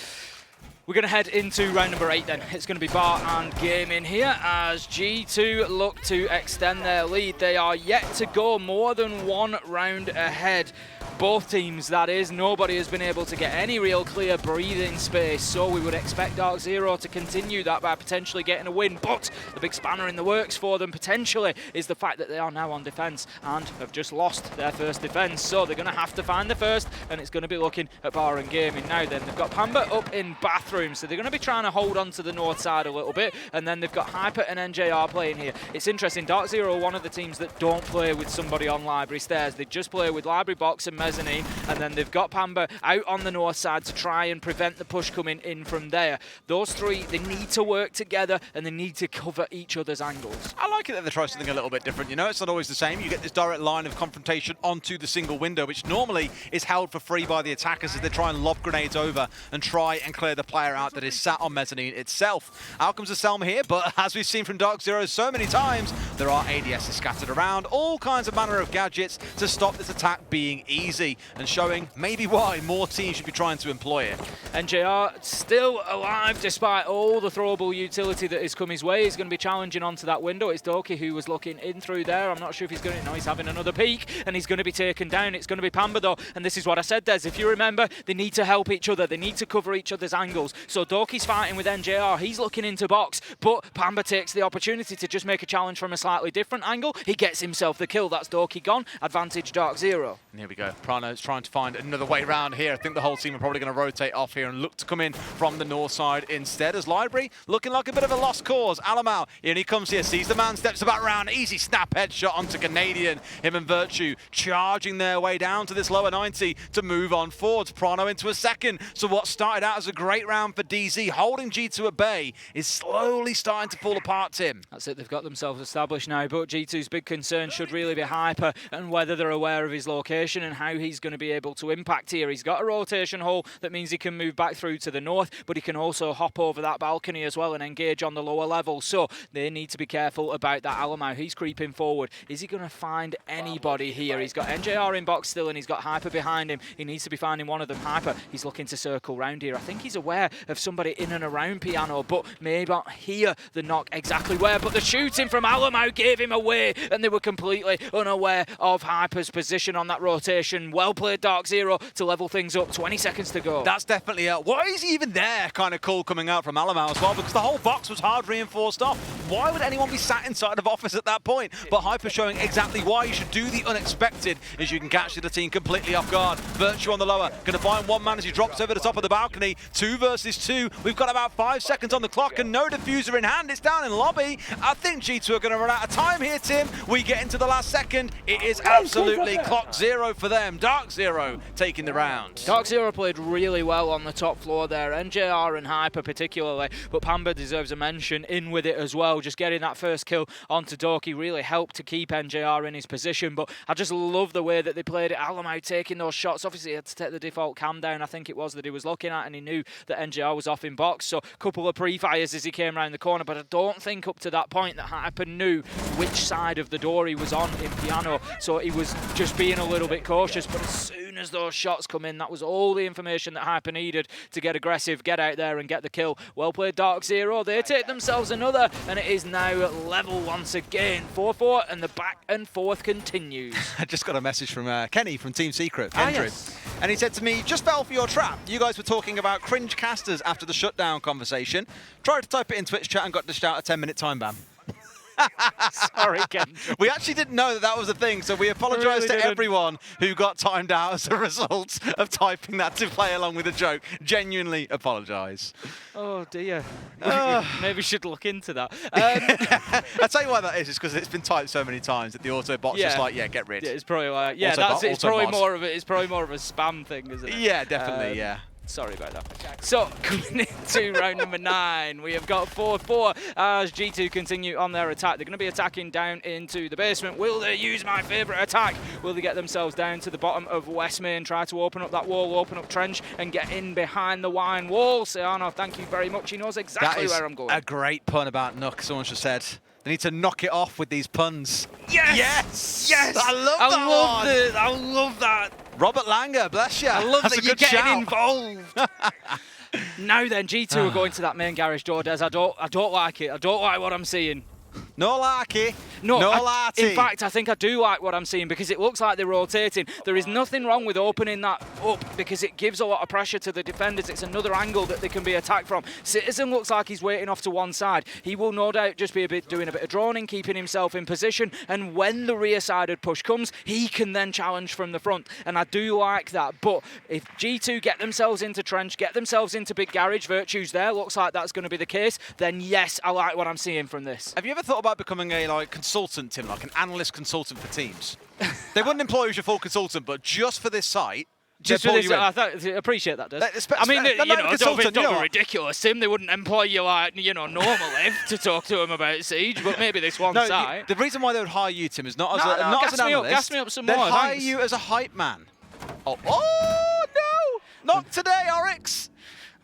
We're going to head into round number 8 then. It's going to be Bar and Gaming here as G2 look to extend their lead. They are yet to go more than one round ahead. Both teams, that is. Nobody has been able to get any real clear breathing space, so we would expect DarkZero to continue that by potentially getting a win. But the big spanner in the works for them potentially is the fact that they are now on defense and have just lost their first defense. So they're going to have to find the first, and it's going to be looking at Bar and Gaming now then. They've got Pamba up in Bathroom, so they're going to be trying to hold on to the north side a little bit, and then they've got Hyper and NJR playing here. It's interesting, DarkZero are one of the teams that don't play with somebody on Library Stairs. They just play with Library Box and Mezzanine, and then they've got Pamba out on the north side to try and prevent the push coming in from there. Those three, they need to work together, and they need to cover each other's angles. I like it that they try something a little bit different. You know, it's not always the same. You get this direct line of confrontation onto the single window, which normally is held for free by the attackers as they try and lob grenades over and try and clear the player out that is sat on Mezzanine itself. Out comes the Selma here, but as we've seen from DarkZero so many times, there are ADSs scattered around, all kinds of manner of gadgets to stop this attack being easy, and showing maybe why more teams should be trying to employ it. NJR still alive despite all the throwable utility that has come his way. He's going to be challenging onto that window. It's Doki who was looking in through there. I'm not sure if he's going to... No, he's having another peek, and he's going to be taken down. It's going to be Pamba though, and this is what I said, Des. If you remember, they need to help each other. They need to cover each other's angles. So Doki's fighting with NJR. He's looking into box, but Pamba takes the opportunity to just make a challenge from a slightly different angle. He gets himself the kill. That's Doki gone. Advantage DarkZero. And here we go. Prano's trying to find another way around here. I think the whole team are probably going to rotate off here and look to come in from the north side instead, as Library looking like a bit of a lost cause. Alamau, here he comes here, sees the man, steps about round, easy snap headshot onto Canadian. Him and Virtue charging their way down to this lower 90 to move on forwards. Prano into a second. So what started out as a great round for DZ, holding G2 at bay, is slowly starting to fall apart, Tim. That's it, they've got themselves established now, but G2's big concern should really be Hyper and whether they're aware of his location and how he's going to be able to impact here. He's got a rotation hole that means he can move back through to the north, but he can also hop over that balcony as well and engage on the lower level. So they need to be careful about that. Alamau, he's creeping forward. Is he going to find anybody here? He's got NJR in box still, and he's got Hyper behind him. He needs to be finding one of them. Hyper, he's looking to circle round here. I think he's aware of somebody in and around Piano, but maybe not hear the knock exactly where. But the shooting from Alamau gave him away, and they were completely unaware of Hyper's position on that rotation. Well played, DarkZero, to level things up. 20 seconds to go. That's definitely why is he even there kind of call coming out from Alamau as well, because the whole box was hard reinforced off. Why would anyone be sat inside of office at that point? But Hyper showing exactly why you should do the unexpected, as you can catch the team completely off guard. Virtue on the lower, going to find one man as he drops over the top of the balcony. 2 versus 2. We've got about 5 seconds on the clock and no diffuser in hand. It's down in lobby. I think G2 are going to run out of time here, Tim. We get into the last second. It is absolutely clock zero for them. DarkZero taking the round. DarkZero played really well on the top floor there, NJR and Hyper particularly, but Pamba deserves a mention in with it as well. Just getting that first kill onto Doki really helped to keep NJR in his position, but I just love the way that they played it. Alamau taking those shots. Obviously, he had to take the default cam down, I think it was, that he was looking at, and he knew that NJR was off in box, so a couple of pre-fires as he came around the corner, but I don't think up to that point that Hyper knew which side of the door he was on in Piano, so he was just being a little bit cautious. cautious, but as soon as those shots come in, that was all the information that Hyper needed to get aggressive, get out there and get the kill. Well played, DarkZero. They take themselves another, and it is now level once again. 4-4, and the back and forth continues. I just got a message from Kenny from Team Secret, Kendrick. Yes. And he said to me, just fell for your trap. You guys were talking about cringe casters after the shutdown conversation. Tried to type it in Twitch chat and got dished out a 10-minute time ban. Sorry, Ken. We actually didn't know that that was a thing, so we apologise to everyone who got timed out as a result of typing that to play along with a joke. Genuinely apologise. Oh, dear. Maybe we should look into that. I'll tell you why that is. It's because it's been typed so many times that the auto-bot's just like, yeah, get rid. Yeah, it's probably like, yeah, that's it. It's probably more of a spam thing, isn't it? Yeah, definitely, yeah. Sorry about that. So, coming into round number 9, we have got 4-4 as G2 continue on their attack. They're going to be attacking down into the basement. Will they use my favourite attack? Will they get themselves down to the bottom of West Main, try to open up that wall, open up trench, and get in behind the wine wall? Sayano, thank you very much. He knows exactly where I'm going. A great pun about Nook, someone just said. They need to knock it off with these puns. Yes! Yes! Yes! I love that I love that. Robert Langer, bless you. I love That's that a you're good getting shout. involved. Now then, G2 are going to that main garage door, Des. I don't like it. I don't like what I'm seeing. No likey. No, no in fact, I think I do like what I'm seeing because it looks like they're rotating. There is nothing wrong with opening that up because it gives a lot of pressure to the defenders. It's another angle that they can be attacked from. Citizen looks like he's waiting off to one side. He will no doubt just be doing a bit of droning, keeping himself in position. And when the rear-sided push comes, he can then challenge from the front. And I do like that. But if G2 get themselves into trench, get themselves into big garage, Virtue's there, looks like that's going to be the case, then yes, I like what I'm seeing from this. Have you ever thought about becoming a consultant, Tim, like an analyst consultant for teams? They wouldn't employ you as your full consultant, but just for this site, just for this, I appreciate that, Des. I mean, don't be ridiculous, Tim. They wouldn't employ you like, normally to talk to them about Siege, but maybe this one site. The reason why they would hire you, Tim, is not as an analyst. Gas me up some They'd more. hire you as a hype man. Oh no! Not today, Oryx!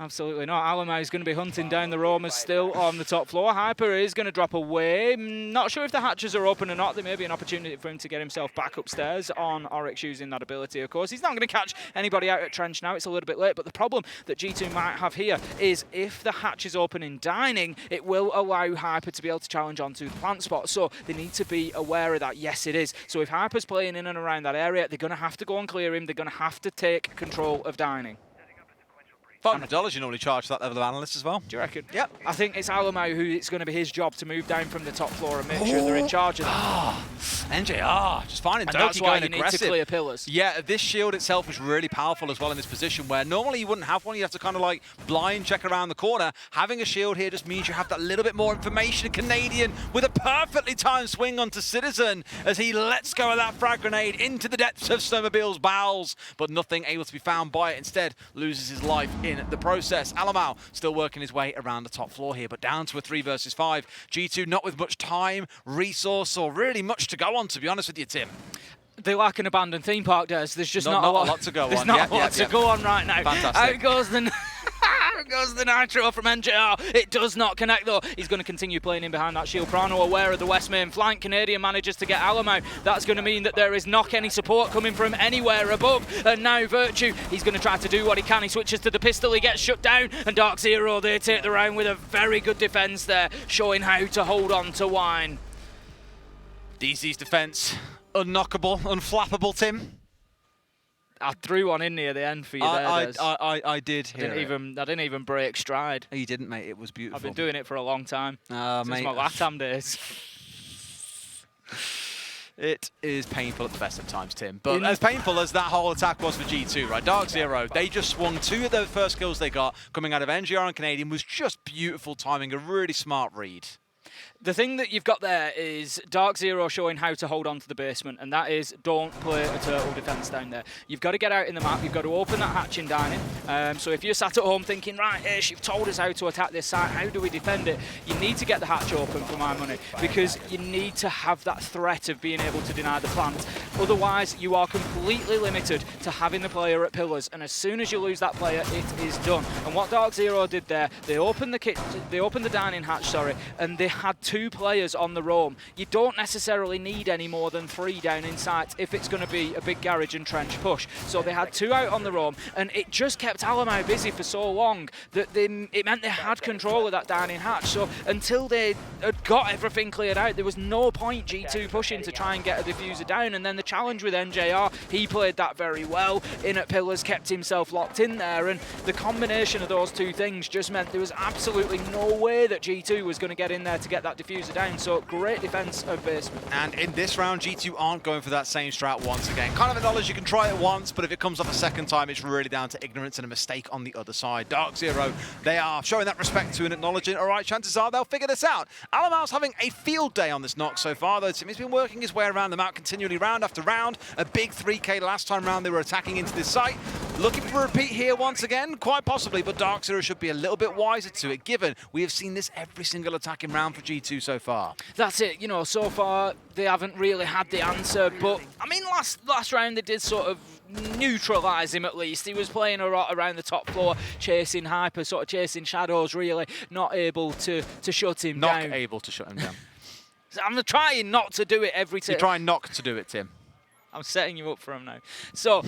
Absolutely not. Alamo is going to be hunting down the roamers still on the top floor. Hyper is going to drop away. Not sure if the hatches are open or not. There may be an opportunity for him to get himself back upstairs on Oryx using that ability, of course. He's not going to catch anybody out at trench now. It's a little bit late. But the problem that G2 might have here is if the hatch is open in dining, it will allow Hyper to be able to challenge onto the plant spot. So they need to be aware of that. Yes, it is. So if Hyper's playing in and around that area, they're going to have to go and clear him. They're going to have to take control of dining. $500 you normally charge for that level of analyst as well. Do you reckon? Yep. I think it's Alamo who it's going to be his job to move down from the top floor and make sure they're in charge of that. NJR, just finding And Doki that's why going you aggressive. need to clear pillars. Yeah, this shield itself is really powerful as well in this position where normally you wouldn't have one. You have to kind of like blind check around the corner. Having a shield here just means you have that little bit more information. Canadian with a perfectly timed swing onto Citizen as he lets go of that frag grenade into the depths of Snowmobile's bowels, but nothing able to be found by it. Instead, loses his life in the process. Alamau still working his way around the top floor here, but down to a 3 versus 5. G2 not with much time, resource, or really much to go on, to be honest with you, Tim. They like an abandoned theme park, Des. There's just not a lot to go on. There's not a lot to go on right now. Fantastic. Out goes the nitro from NJR. It does not connect though. He's going to continue playing in behind that shield. Prano aware of the West Main flank. Canadian manages to get Alamo. That's going to mean that there is not any support coming from anywhere above. And now Virtue, he's going to try to do what he can. He switches to the pistol. He gets shut down. And DarkZero, they take the round with a very good defense there, showing how to hold on to Wine. DC's defense, unknockable, unflappable, Tim. I threw one in near the end for you there, Des. I did hear I didn't even break stride. You didn't, mate. It was beautiful. I've been doing it for a long time. Since my LATAM days. It is painful at the best of times, Tim. But as painful as that whole attack was for G2, right? DarkZero, they just swung 2 of the first kills they got coming out of NGR and Canadian was just beautiful timing, a really smart read. The thing that you've got there is DarkZero showing how to hold on to the basement, and that is don't play a turtle defense down there. You've got to get out in the map, you've got to open that hatch in dining. So if you're sat at home thinking, right, Ish, you've told us how to attack this site, how do we defend it? You need to get the hatch open for my money, because you need to have that threat of being able to deny the plant. Otherwise, you are completely limited to having the player at pillars, and as soon as you lose that player, it is done. And what DarkZero did there, they opened the dining hatch, and they had 2 players on the roam. You don't necessarily need any more than 3 down in sight if it's going to be a big garage and trench push. So they had 2 out on the roam, and it just kept Alamau busy for so long that it meant they had control of that down in hatch. So until they had got everything cleared out, there was no point G2 pushing to try and get a diffuser down. And then the challenge with NJR, he played that very well. In at Pillars, kept himself locked in there, and the combination of those 2 things just meant there was absolutely no way that G2 was going to get in there to get that diffuser down. So great defense of Basement. And in this round, G2 aren't going for that same strat once again. Kind of acknowledge you can try it once, but if it comes off a second time, it's really down to ignorance and a mistake on the other side. DarkZero, they are showing that respect to and acknowledging, all right, chances are they'll figure this out. Alamau's having a field day on this knock so far, though. Timmy's been working his way around the map continually round after round. A big 3K last time round, they were attacking into this site. Looking for a repeat here once again, quite possibly, but DarkZero should be a little bit wiser to it, given we have seen this every single attacking round for G2 so far. That's it, you know, so far they haven't really had the answer, but I mean last round they did sort of neutralise him at least. He was playing a lot around the top floor, chasing Hyper, sort of chasing shadows, really not able to shut him down. Not able to shut him down. I'm trying not to do it every time. You're trying not to do it, Tim. I'm setting you up for him now. So,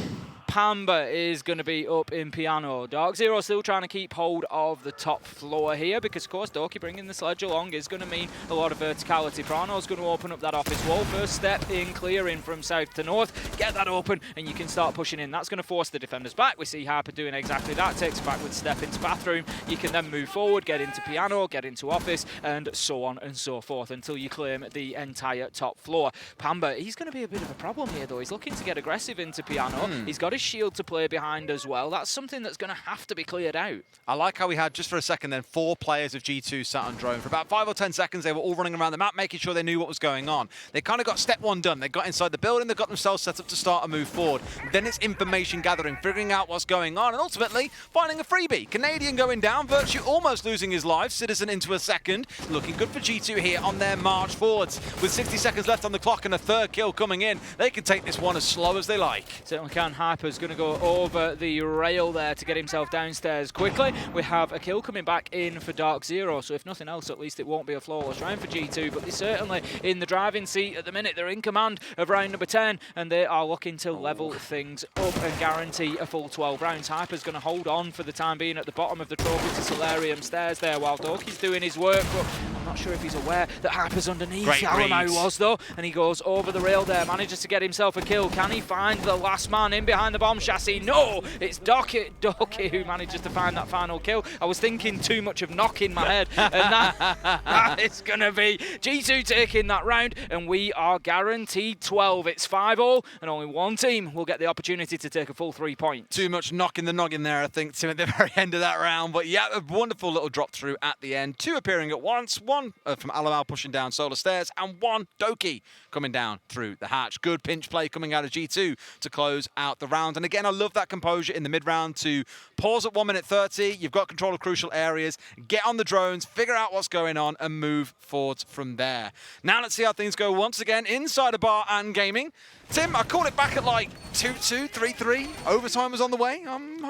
Pamba is going to be up in piano. DarkZero still trying to keep hold of the top floor here because, of course, Doki bringing the sledge along is going to mean a lot of verticality. Prano's going to open up that office wall. First step in clearing from south to north. Get that open and you can start pushing in. That's going to force the defenders back. We see Hyper doing exactly that. Takes a backward step into bathroom. You can then move forward, get into piano, get into office, and so on and so forth until you claim the entire top floor. Pamba, he's going to be a bit of a problem here, though. He's looking to get aggressive into piano. He's got his shield to play behind as well. That's something that's going to have to be cleared out. I like how we had, just for a second then, 4 players of G2 sat on drone. For about 5 or 10 seconds, they were all running around the map, making sure they knew what was going on. They kind of got step 1 done. They got inside the building, they got themselves set up to start a move forward. Then it's information gathering, figuring out what's going on, and ultimately finding a freebie. Canadian going down, Virtue almost losing his life. Citizen into a second. Looking good for G2 here on their march forwards. With 60 seconds left on the clock and a 3rd kill coming in, they can take this one as slow as they like. Certainly can. Hyper's going to go over the rail there to get himself downstairs quickly. We have a kill coming back in for DarkZero, so if nothing else, at least it won't be a flawless round for G2, but they're certainly in the driving seat at the minute. They're in command of round number 10, and they are looking to level things up and guarantee a full 12 rounds. Hyper's going to hold on for the time being at the bottom of the Trophy to Solarium stairs there while Doki's doing his work, but I'm not sure if he's aware that Hyper's underneath. Alamau was, though, and he goes over the rail there, manages to get himself a kill. Can he find the last man in behind the bomb chassis? No! It's Doki who manages to find that final kill. I was thinking too much of knock in my head, and that is going to be G2 taking that round, and we are guaranteed 12. It's 5-all, and only one team will get the opportunity to take a full 3 points. Too much knock in the noggin there, I think, Tim, at the very end of that round. But yeah, a wonderful little drop through at the end. 2 appearing at once. 1 from Alamau pushing down Solar Stairs, and 1 Doki coming down through the hatch. Good pinch play coming out of G2 to close out the round. And again, I love that composure in the mid-round to pause at 1 minute 30. You've got control of crucial areas. Get on the drones, figure out what's going on, and move forward from there. Now let's see how things go once again inside a bar and gaming. Tim, I called it back at like 2-2, 3-3. Overtime was on the way. I'm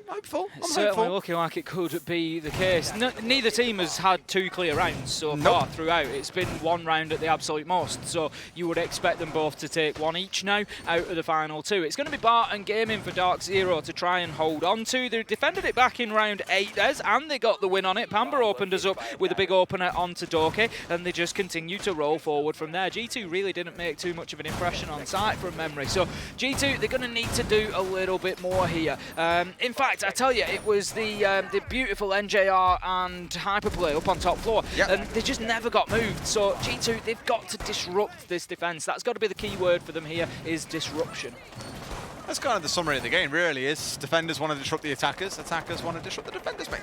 hopeful. It's certainly looking like it could be the case. Neither team has had 2 clear rounds so far throughout. It's been 1 round at the absolute most, so you would expect them both to take 1 each now out of the final 2. It's going to be bar and gaming for DarkZero to try and hold on to. They defended it back in round 8, and they got the win on it. Pamba opened us up with a big opener onto Doki, and they just continue to roll forward from there. G2 really didn't make too much of an impression on sight from memory, so G2, they're going to need to do a little bit more here. In fact, I tell you, it was the beautiful NJR and Hyperplay up on top floor, and they just never got moved. So G2, they've got to disrupt this defense. That's got to be the key word for them here, is disruption. That's kind of the summary of the game, really, is defenders want to disrupt the attackers want to disrupt the defenders, mate.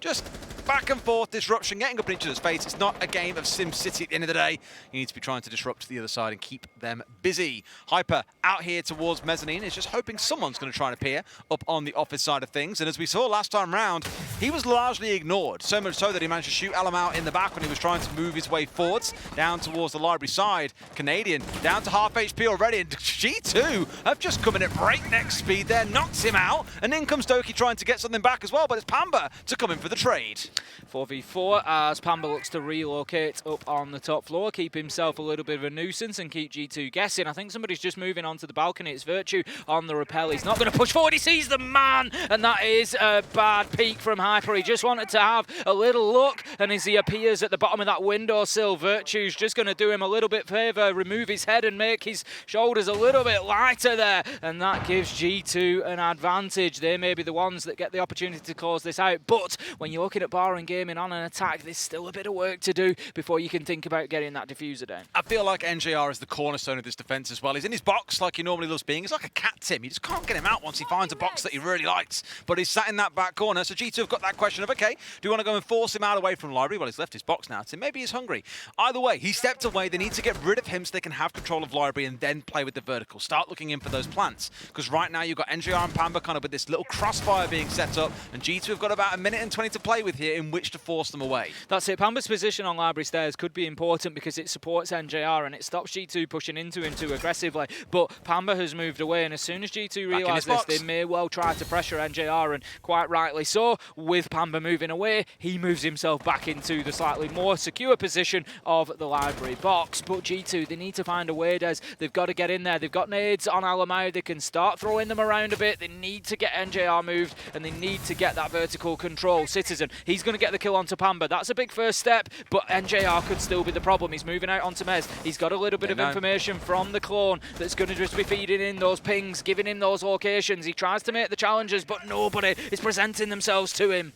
Just back and forth disruption, getting up in each other's face. It's not a game of SimCity at the end of the day. You need to be trying to disrupt the other side and keep them busy. Hyper out here towards Mezzanine is just hoping someone's going to try and appear up on the office side of things. And as we saw last time round, he was largely ignored. So much so that he managed to shoot Alamau in the back when he was trying to move his way forwards down towards the library side. Canadian down to half HP already, and G2 have just come in at breakneck speed there, knocks him out, and in comes Doki trying to get something back as well, but it's Pamba to come in for for the trade. 4v4 as Pamba looks to relocate up on the top floor, keep himself a little bit of a nuisance and keep G2 guessing. I think somebody's just moving onto the balcony. It's Virtue on the rappel. He's not going to push forward. He sees the man, and that is a bad peek from Hyper. He just wanted to have a little look, and as he appears at the bottom of that windowsill, Virtue's just going to do him a little bit favour, remove his head and make his shoulders a little bit lighter there, and that gives G2 an advantage. They may be the ones that get the opportunity to close this out, but when you're looking at Bar Gaming on an attack, there's still a bit of work to do before you can think about getting that diffuser down. I feel like NJR is the cornerstone of this defense as well. He's in his box like he normally loves being. He's like a cat, Tim. You just can't get him out once he finds a box that he really likes. But he's sat in that back corner. So G2 have got that question of, okay, do you want to go and force him out away from Library? Well, he's left his box now, Tim. Maybe he's hungry. Either way, he stepped away. They need to get rid of him so they can have control of Library and then play with the vertical. Start looking in for those plants. Because right now you've got NJR and Pamba kind of with this little crossfire being set up. And G2 have got about 1 minute and 20 to play with here in which to force them away. That's it. Pamba's position on Library Stairs could be important because it supports NJR and it stops G2 pushing into him too aggressively. But Pamba has moved away, and as soon as G2 realise this, they may well try to pressure NJR, and quite rightly so. With Pamba moving away, he moves himself back into the slightly more secure position of the Library box. But G2, they need to find a way, Des. They've got to get in there. They've got nades on Alamau. They can start throwing them around a bit. They need to get NJR moved, and they need to get that vertical control. Citizen, he's going to get the kill onto Pamba. That's a big first step, but NJR could still be the problem. He's moving out onto Mez. He's got a little bit of information from the clone that's going to just be feeding in those pings, giving him those locations. He tries to make the challenges, but nobody is presenting themselves to him.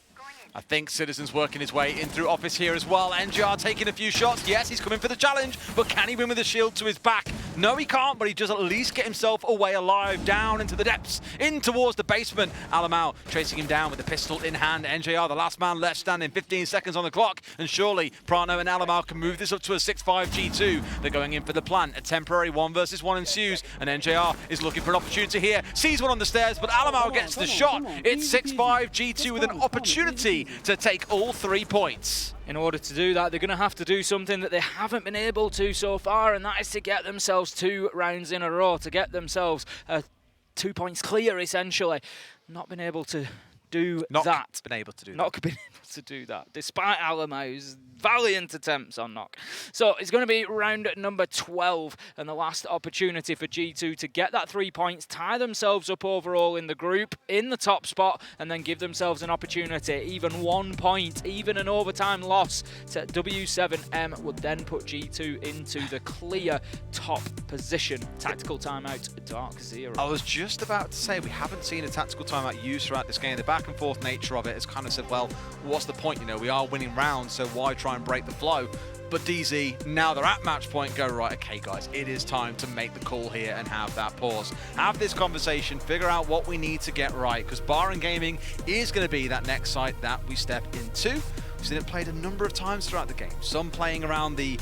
I think Citizen's working his way in through office here as well. NJR taking a few shots. Yes, he's coming for the challenge, but can he win with a shield to his back? No, he can't, but he does at least get himself away alive, down into the depths, in towards the basement. Alamau chasing him down with the pistol in hand. NJR, the last man left standing, 15 seconds on the clock, and surely Prano and Alamau can move this up to a 6-5 G2. They're going in for the plant. A temporary 1 versus 1 ensues, and NJR is looking for an opportunity here. Sees one on the stairs, but Alamau gets the shot. It's 6-5 G2 with an opportunity to take all 3 points. In order to do that, they're going to have to do something that they haven't been able to so far, and that is to get themselves 2 rounds in a row, to get themselves 2 points clear, essentially. Not been able to do that. Not been able to do that, despite Alamau's valiant attempts on knock. So it's going to be round number 12 and the last opportunity for G2 to get that 3 points, tie themselves up overall in the group, in the top spot, and then give themselves an opportunity. Even 1 point, even an overtime loss to W7M would then put G2 into the clear top position. Tactical timeout, DarkZero. I was just about to say, we haven't seen a tactical timeout used throughout this game. The back and forth nature of it has kind of said, well, what's the point? You know, we are winning rounds, so why try and break the flow? But DZ, now they're at match point, go, right, okay, guys, it is time to make the call here and have that pause. Have this conversation, figure out what we need to get right, because Bar Gaming is going to be that next site that we step into. We've seen it played a number of times throughout the game. Some playing around the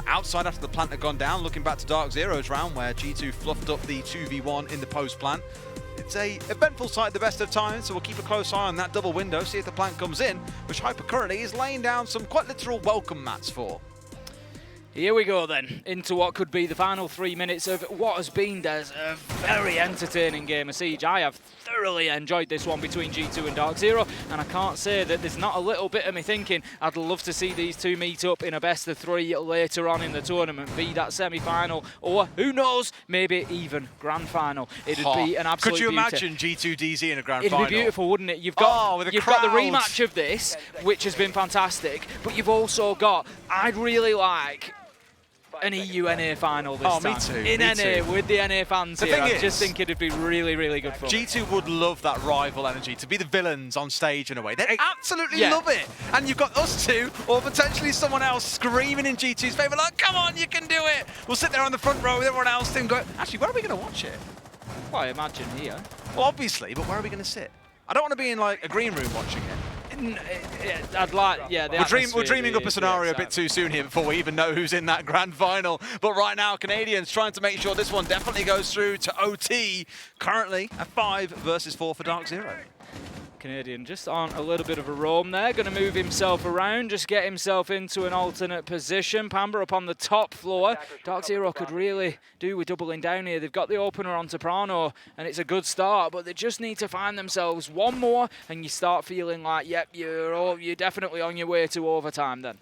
outside after the plant had gone down, looking back to DarkZero's round where G2 fluffed up the 2v1 in the post plant. It's a eventful site at the best of times, so we'll keep a close eye on that double window, see if the plant comes in, which Hyper currently is laying down some quite literal welcome mats for. Here we go then, into what could be the final 3 minutes of what has been, Des, a very entertaining game of Siege. I have thoroughly enjoyed this one between G2 and DarkZero, and I can't say that there's not a little bit of me thinking I'd love to see these two meet up in a best of 3 later on in the tournament, be that semi-final, or who knows, maybe even grand final. It'd be an absolute Could you beauty. imagine G2 DZ in a grand final? It'd be beautiful, wouldn't it? You've got with the rematch of this, which has been fantastic, but you've also got, I'd really like an EU-NA final this time. Me too. In NA, with the NA fans here. I just think it'd be really, really good fun. G2 would love that rival energy, to be the villains on stage in a way. They'd absolutely love it. And you've got us two, or potentially someone else, screaming in G2's favour, like, come on, you can do it. We'll sit there on the front row with everyone else and go, actually, where are we going to watch it? Well, I imagine here. Well, obviously, but where are we going to sit? I don't want to be in, like, a green room watching it. I'd like, we're dreaming up a scenario a bit too soon here before we even know who's in that grand final. But right now, Canadians trying to make sure this one definitely goes through to OT. Currently, a 5 versus 4 for DarkZero. Canadian just on a little bit of a roam there, going to move himself around, just get himself into an alternate position. Pamba up on the top floor. DarkZero could really do with doubling down here. They've got the opener on Prano, and it's a good start, but they just need to find themselves one more, and you start feeling like, yep, you're definitely on your way to overtime then.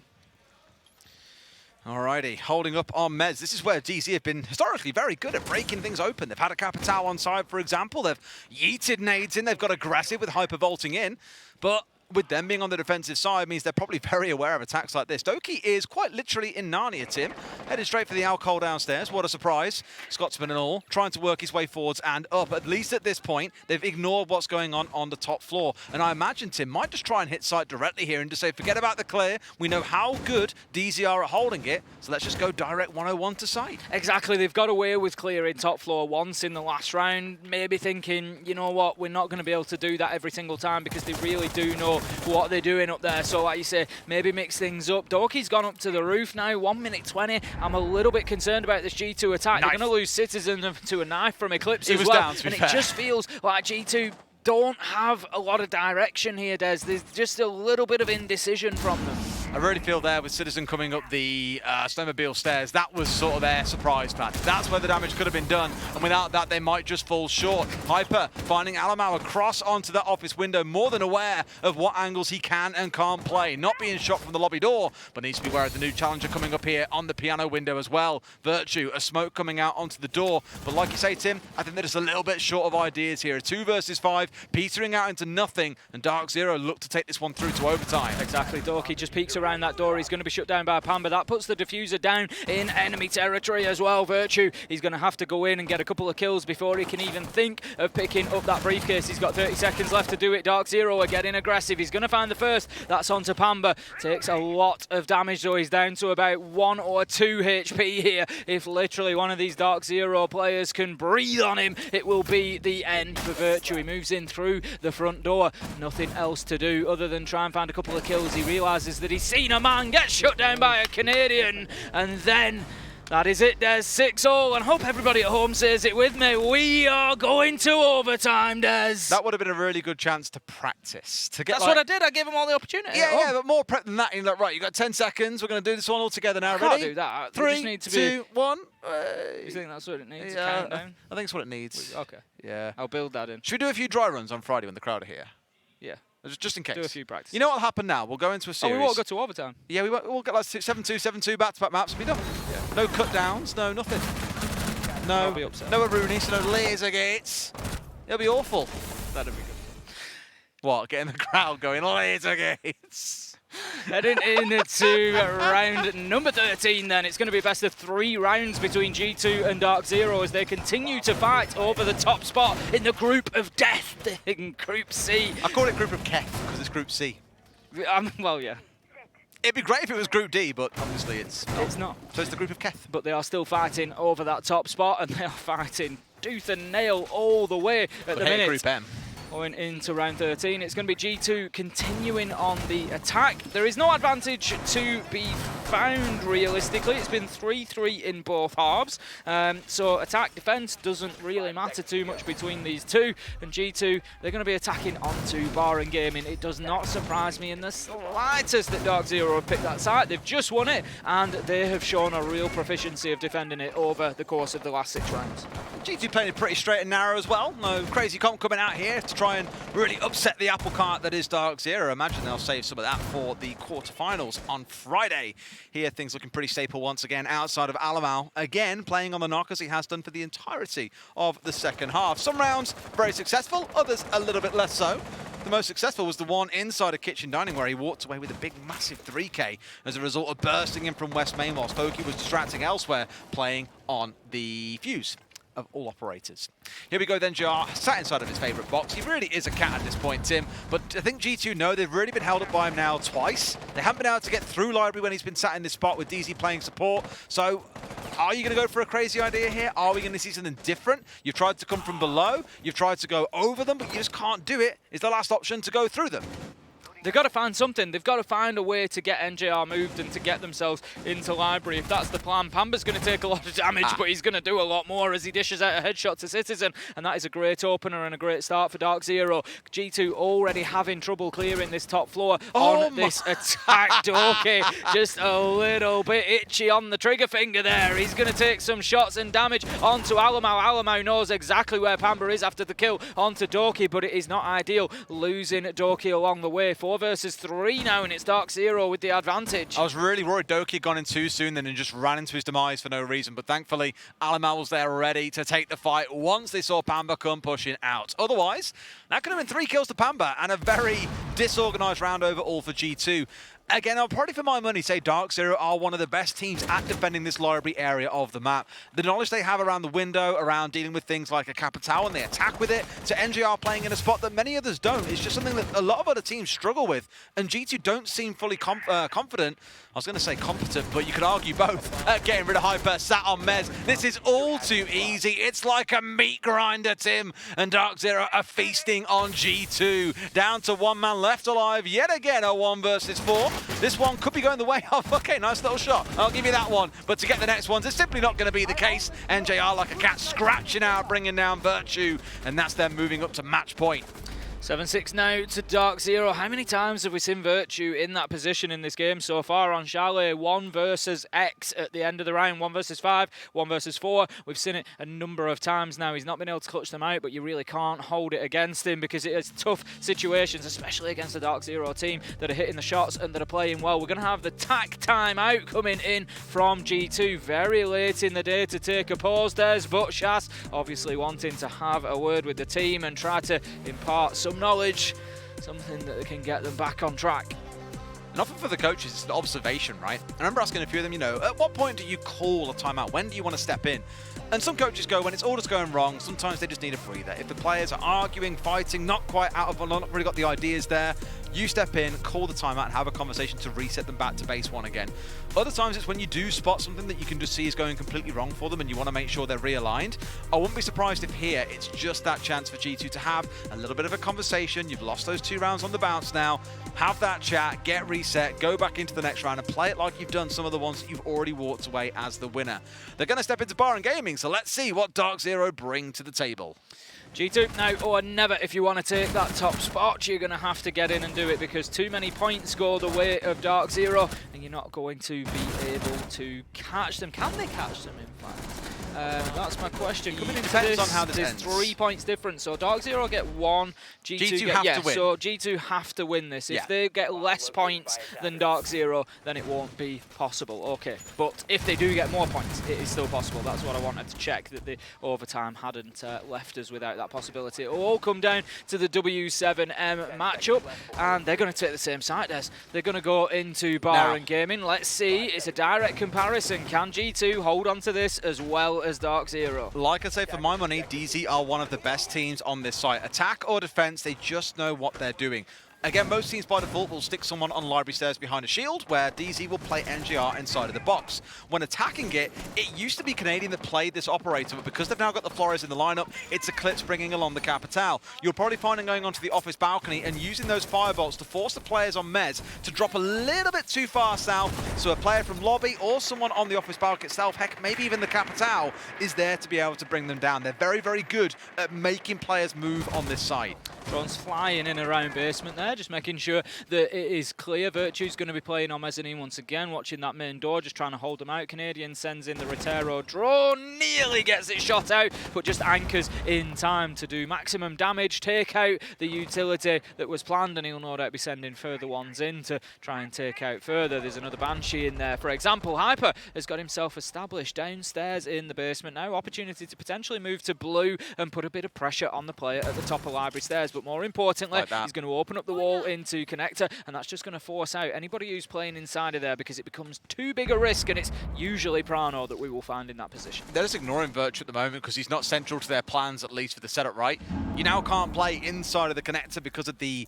Alrighty, holding up on Mez. This is where DZ have been historically very good at breaking things open. They've had a Capitao on side, for example. They've yeeted nades in. They've got aggressive with hyper-vaulting in. But with them being on the defensive side means they're probably very aware of attacks like this. Doki is quite literally in Narnia, Tim. Headed straight for the alcohol downstairs. What a surprise. Scotsman and all, trying to work his way forwards and up. At least at this point, they've ignored what's going on the top floor. And I imagine Tim might just try and hit site directly here and just say, forget about the clear. We know how good DZ are at holding it, so let's just go direct 101 to site. Exactly. They've got away with clearing top floor once in the last round, maybe thinking, you know what, we're not going to be able to do that every single time because they really do know what they're doing up there. So like you say, maybe mix things up. Doki's gone up to the roof now, 1 minute 20. I'm a little bit concerned about this G2 attack. Knife. They're going to lose Citizen to a knife from Eclipse as was well. Down, to be and fair. It just feels like G2 don't have a lot of direction here, Des. There's just a little bit of indecision from them. I really feel there with Citizen coming up the snowmobile stairs, that was sort of their surprise plan. That's where the damage could have been done, and without that, they might just fall short. Hyper finding Alamau across onto the office window, more than aware of what angles he can and can't play. Not being shot from the lobby door, but needs to be aware of the new challenger coming up here on the piano window as well. Virtue, a smoke coming out onto the door. But like you say, Tim, I think they're just a little bit short of ideas here. A 2 versus 5, petering out into nothing, and DarkZero look to take this one through to overtime. Exactly. Doki just peeks around that door. He's going to be shut down by Pamba. That puts the diffuser down in enemy territory as well. Virtue, he's going to have to go in and get a couple of kills before he can even think of picking up that briefcase. He's got 30 seconds left to do it. DarkZero are getting aggressive. He's going to find the first. That's onto Pamba. Takes a lot of damage though. He's down to about 1 or 2 HP here. If literally one of these DarkZero players can breathe on him, it will be the end for Virtue. He moves in through the front door. Nothing else to do other than try and find a couple of kills. He realises that he's seen a man get shut down by a Canadian, and then that is it. There's 6-all, and hope everybody at home says it with me. We are going to overtime, Des. That would have been a really good chance to practice. To get That's what I did. I gave them all the opportunity. Yeah, but more prep than that. You're like, right, you've got 10 seconds. We're going to do this one all together now. I Ready? can't do that. They 3, just need to 2, 1. You think that's what it needs? Yeah, A countdown? I think it's what it needs. Okay. Yeah. I'll build that in. Should we do a few dry runs on Friday when the crowd are here? Yeah. Just in case. Do a few practices. You know what'll happen now? We'll go into a Oh, series. we won't go to overtime. Yeah, we'll get like 7-2, 7-2 back-to-back maps and be done. Yeah. No cut downs, no nothing. I'll be upset. No Rooney, no laser gates. It'll be awful. That'd be good. What? Getting the crowd going, laser gates. Heading into round number 13 then. It's going to be best of 3 rounds between G2 and DarkZero as they continue to fight over the top spot in the group of death in Group C. I call it Group of Keth because it's Group C. Well, yeah. It'd be great if it was Group D, but obviously it's not. It's not. So it's the Group of Keth. But they are still fighting over that top spot, and they are fighting tooth and nail all the way at the minute. Group M. Going into round 13, it's going to be G2 continuing on the attack. There is no advantage to be found realistically. It's been 3-3 in both halves. So attack defense doesn't really matter too much between these two. And G2, they're going to be attacking onto Bar and Gaming. It does not surprise me in the slightest that DarkZero have picked that side. They've just won it, and they have shown a real proficiency of defending it over the course of the last 6 rounds. G2 playing it pretty straight and narrow as well. No crazy comp coming out here to try and really upset the apple cart that is DarkZero. Imagine they'll save some of that for the quarterfinals on Friday. Here, things looking pretty stable once again outside of Alamau. Again, playing on the knock as he has done for the entirety of the second half. Some rounds very successful, others a little bit less so. The most successful was the one inside a kitchen dining where he walked away with a big, massive 3K as a result of bursting in from West Main whilst Foki was distracting elsewhere, playing on the Fuse of all operators. Here we go then, Jar, sat inside of his favourite box. He really is a cat at this point, Tim, but I think G2 know they've really been held up by him now twice. They haven't been able to get through Library when he's been sat in this spot with DZ playing support. So are you going to go for a crazy idea here? Are we going to see something different? You've tried to come from below, you've tried to go over them, but you just can't do it. Is the last option to go through them? they've got to find something. They've got to find a way to get NJR moved and to get themselves into Library. If that's the plan, Pamba's going to take a lot of damage, but he's going to do a lot more as he dishes out a headshot to Citizen, and that is a great opener and a great start for DarkZero. G2 already having trouble clearing this top floor on this attack. Doki just a little bit itchy on the trigger finger there. He's going to take some shots and damage onto Alamau. Alamau knows exactly where Pamba is after the kill onto Doki, but it is not ideal losing Doki along the way. 4 versus 3 now, and it's DarkZero with the advantage. I was really worried Doki had gone in too soon then and just ran into his demise for no reason, but thankfully Alamau was there ready to take the fight once they saw Pamba come pushing out. Otherwise, that could have been 3 kills to Pamba and a very disorganized round overall for G2. Again, I'll probably for my money say DarkZero are one of the best teams at defending this library area of the map. The knowledge they have around the window, around dealing with things like a Capitao, and they attack with it, to NJR playing in a spot that many others don't. It's just something that a lot of other teams struggle with, and G2 don't seem fully confident. I was going to say competent, but you could argue both. Getting rid of Hyper, sat on Mez. This is all too easy. It's like a meat grinder, Tim, and DarkZero are feasting on G2. Down to 1 man left alive. Yet again, a 1 versus 4. This one could be going the way of, okay, nice little shot. I'll give you that one. But to get the next ones, it's simply not going to be the case. NJR like a cat scratching out, bringing down Virtue, and that's them moving up to match point. 7-6 now to DarkZero. How many times have we seen Virtue in that position in this game so far on Chalet? 1 versus X at the end of the round, 1 versus 5, 1 versus 4. We've seen it a number of times now. He's not been able to clutch them out, but you really can't hold it against him because it is tough situations, especially against the DarkZero team that are hitting the shots and that are playing well. We're going to have the tack time out coming in from G2 very late in the day to take a pause. There's Butchas obviously wanting to have a word with the team and try to impart some knowledge, something that can get them back on track. And often for the coaches, it's an observation, right? I remember asking a few of them, you know, at what point do you call a timeout? When do you want to step in? And some coaches go, when it's all just going wrong, sometimes they just need a breather. If the players are arguing, fighting, not quite out of, not really got the ideas there, you step in, call the timeout, and have a conversation to reset them back to base 1 again. Other times it's when you do spot something that you can just see is going completely wrong for them and you want to make sure they're realigned. I wouldn't be surprised if here it's just that chance for G2 to have a little bit of a conversation. You've lost those 2 rounds on the bounce now. Have that chat, get reset, go back into the next round and play it like you've done some of the ones that you've already walked away as the winner. They're going to step into Bar and Gaming, so let's see what DarkZero bring to the table. G2 now or never. If you want to take that top spot, you're going to have to get in and do it because too many points go the way of DarkZero and you're not going to be able to catch them. Can they catch them, in fact? That's my question. Coming into this, on how this there's ends. 3 points difference. So DarkZero get 1, G2 have get, to win. So G2 have to win this. If they get less points than DarkZero, then it won't be possible. Okay, but if they do get more points, it is still possible. That's what I wanted to check, that the overtime hadn't left us without that possibility. It will all come down to the W7M matchup, and they're going to take the same side as they're going to go into Bar and Gaming. Let's see. It's a direct comparison. Can G2 hold on to this as well as DarkZero? Like I say, for my money, DZ are one of the best teams on this site. Attack or defense, they just know what they're doing. Again, most teams by default will stick someone on library stairs behind a shield, where DZ will play NGR inside of the box. When attacking it, it used to be Canadian that played this operator, but because they've now got the Flores in the lineup, it's Eclipse bringing along the Capitao. You'll probably find him going onto the office balcony and using those firebolts to force the players on Mez to drop a little bit too far south, so a player from lobby or someone on the office balcony itself, heck, maybe even the Capitao, is there to be able to bring them down. They're very, very good at making players move on this site. Drones flying in and around basement there, just making sure that it is clear. Virtue's going to be playing on mezzanine once again, watching that main door, just trying to hold them out. Canadian sends in the Rotero drone, nearly gets it shot out, but just anchors in time to do maximum damage, take out the utility that was planned, and he'll no doubt be sending further ones in to try and take out further. There's another Banshee in there, for example. Hyper has got himself established downstairs in the basement now. Opportunity to potentially move to blue and put a bit of pressure on the player at the top of library stairs. But more importantly, he's going to open up the wall into connector, and that's just going to force out anybody who's playing inside of there because it becomes too big a risk, and it's usually Prano that we will find in that position. They're just ignoring Virtue at the moment because he's not central to their plans, at least for the setup, right? You now can't play inside of the connector because of the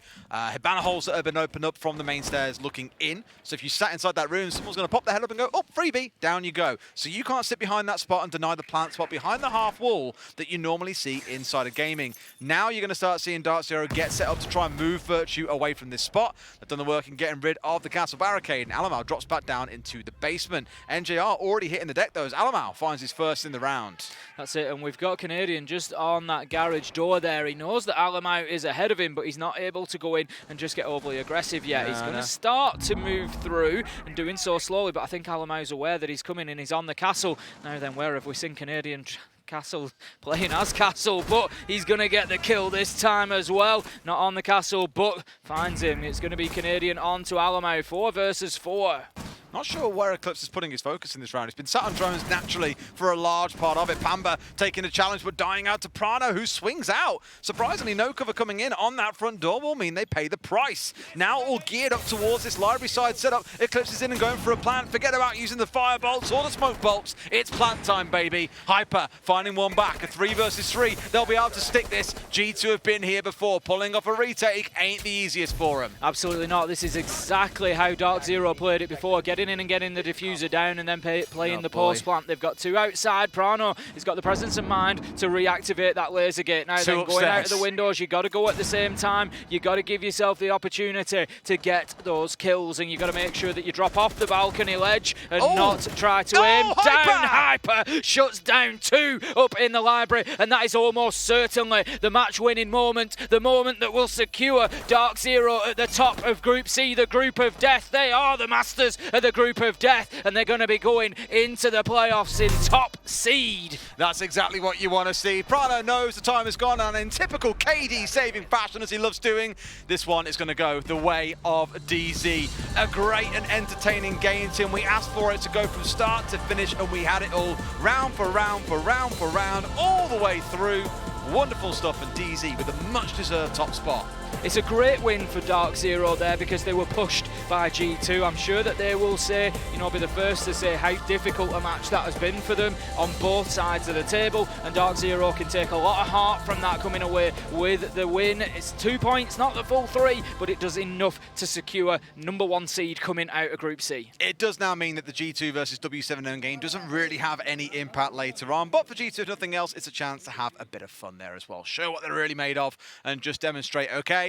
banner holes that have been opened up from the main stairs looking in. So if you sat inside that room, someone's going to pop their head up and go, oh, freebie, down you go. So you can't sit behind that spot and deny the plant spot behind the half wall that you normally see inside of gaming. Now you're going to start seeing DarkZero get set up to try and move Virtue away from this spot. They've done the work in getting rid of the castle barricade, and Alamau drops back down into the basement. NJR already hitting the deck though, as Alamau finds his first in the round. That's it, and we've got Canadian just on that garage door there. He knows that Alamau is ahead of him, but he's not able to go in and just get overly aggressive yet. He's going to start to move through, and doing so slowly, but I think Alamau's aware that he's coming and he's on the castle. Now then, where have we seen Canadian Castle playing as Castle, but he's going to get the kill this time as well. Not on the Castle, but finds him. It's going to be Canadian on to Alamau, 4 versus 4. Not sure where Eclipse is putting his focus in this round. He's been sat on drones naturally for a large part of it. Pamba taking the challenge, but dying out to Prana, who swings out. Surprisingly, no cover coming in on that front door will mean they pay the price. Now all geared up towards this library side setup. Eclipse is in and going for a plant. Forget about using the fire bolts or the smoke bolts. It's plant time, baby. Hyper finding one back. A 3 versus 3. They'll be able to stick this. G2 have been here before. Pulling off a retake ain't the easiest for them. Absolutely not. This is exactly how DarkZero played it before. Getting in and getting the diffuser down and then playing the post plant. They've got 2 outside. Prano has got the presence of mind to reactivate that laser gate. Now then, going out of the windows, you got to go at the same time. You got to give yourself the opportunity to get those kills, and you got to make sure that you drop off the balcony ledge and not try to aim down. Hyper shuts down 2 up in the library, and that is almost certainly the match-winning moment, the moment that will secure DarkZero at the top of Group C, the group of death. They are the masters of the group of death, and they're going to be going into the playoffs in top seed. That's exactly what you want to see. Prana knows the time is gone, and in typical KD saving fashion, as he loves doing, this one is going to go the way of DZ. A great and entertaining game, Tim. We asked for it to go from start to finish, and we had it all round for round for round for round, all the way through. Wonderful stuff, and DZ with a much-deserved top spot. It's a great win for DarkZero there because they were pushed by G2. I'm sure that they will say, be the first to say how difficult a match that has been for them on both sides of the table, and DarkZero can take a lot of heart from that coming away with the win. It's 2 points, not the full 3, but it does enough to secure #1 seed coming out of Group C. It does now mean that the G2 versus W7 own game doesn't really have any impact later on, but for G2, if nothing else, it's a chance to have a bit of fun there as well. Show what they're really made of and just demonstrate, okay,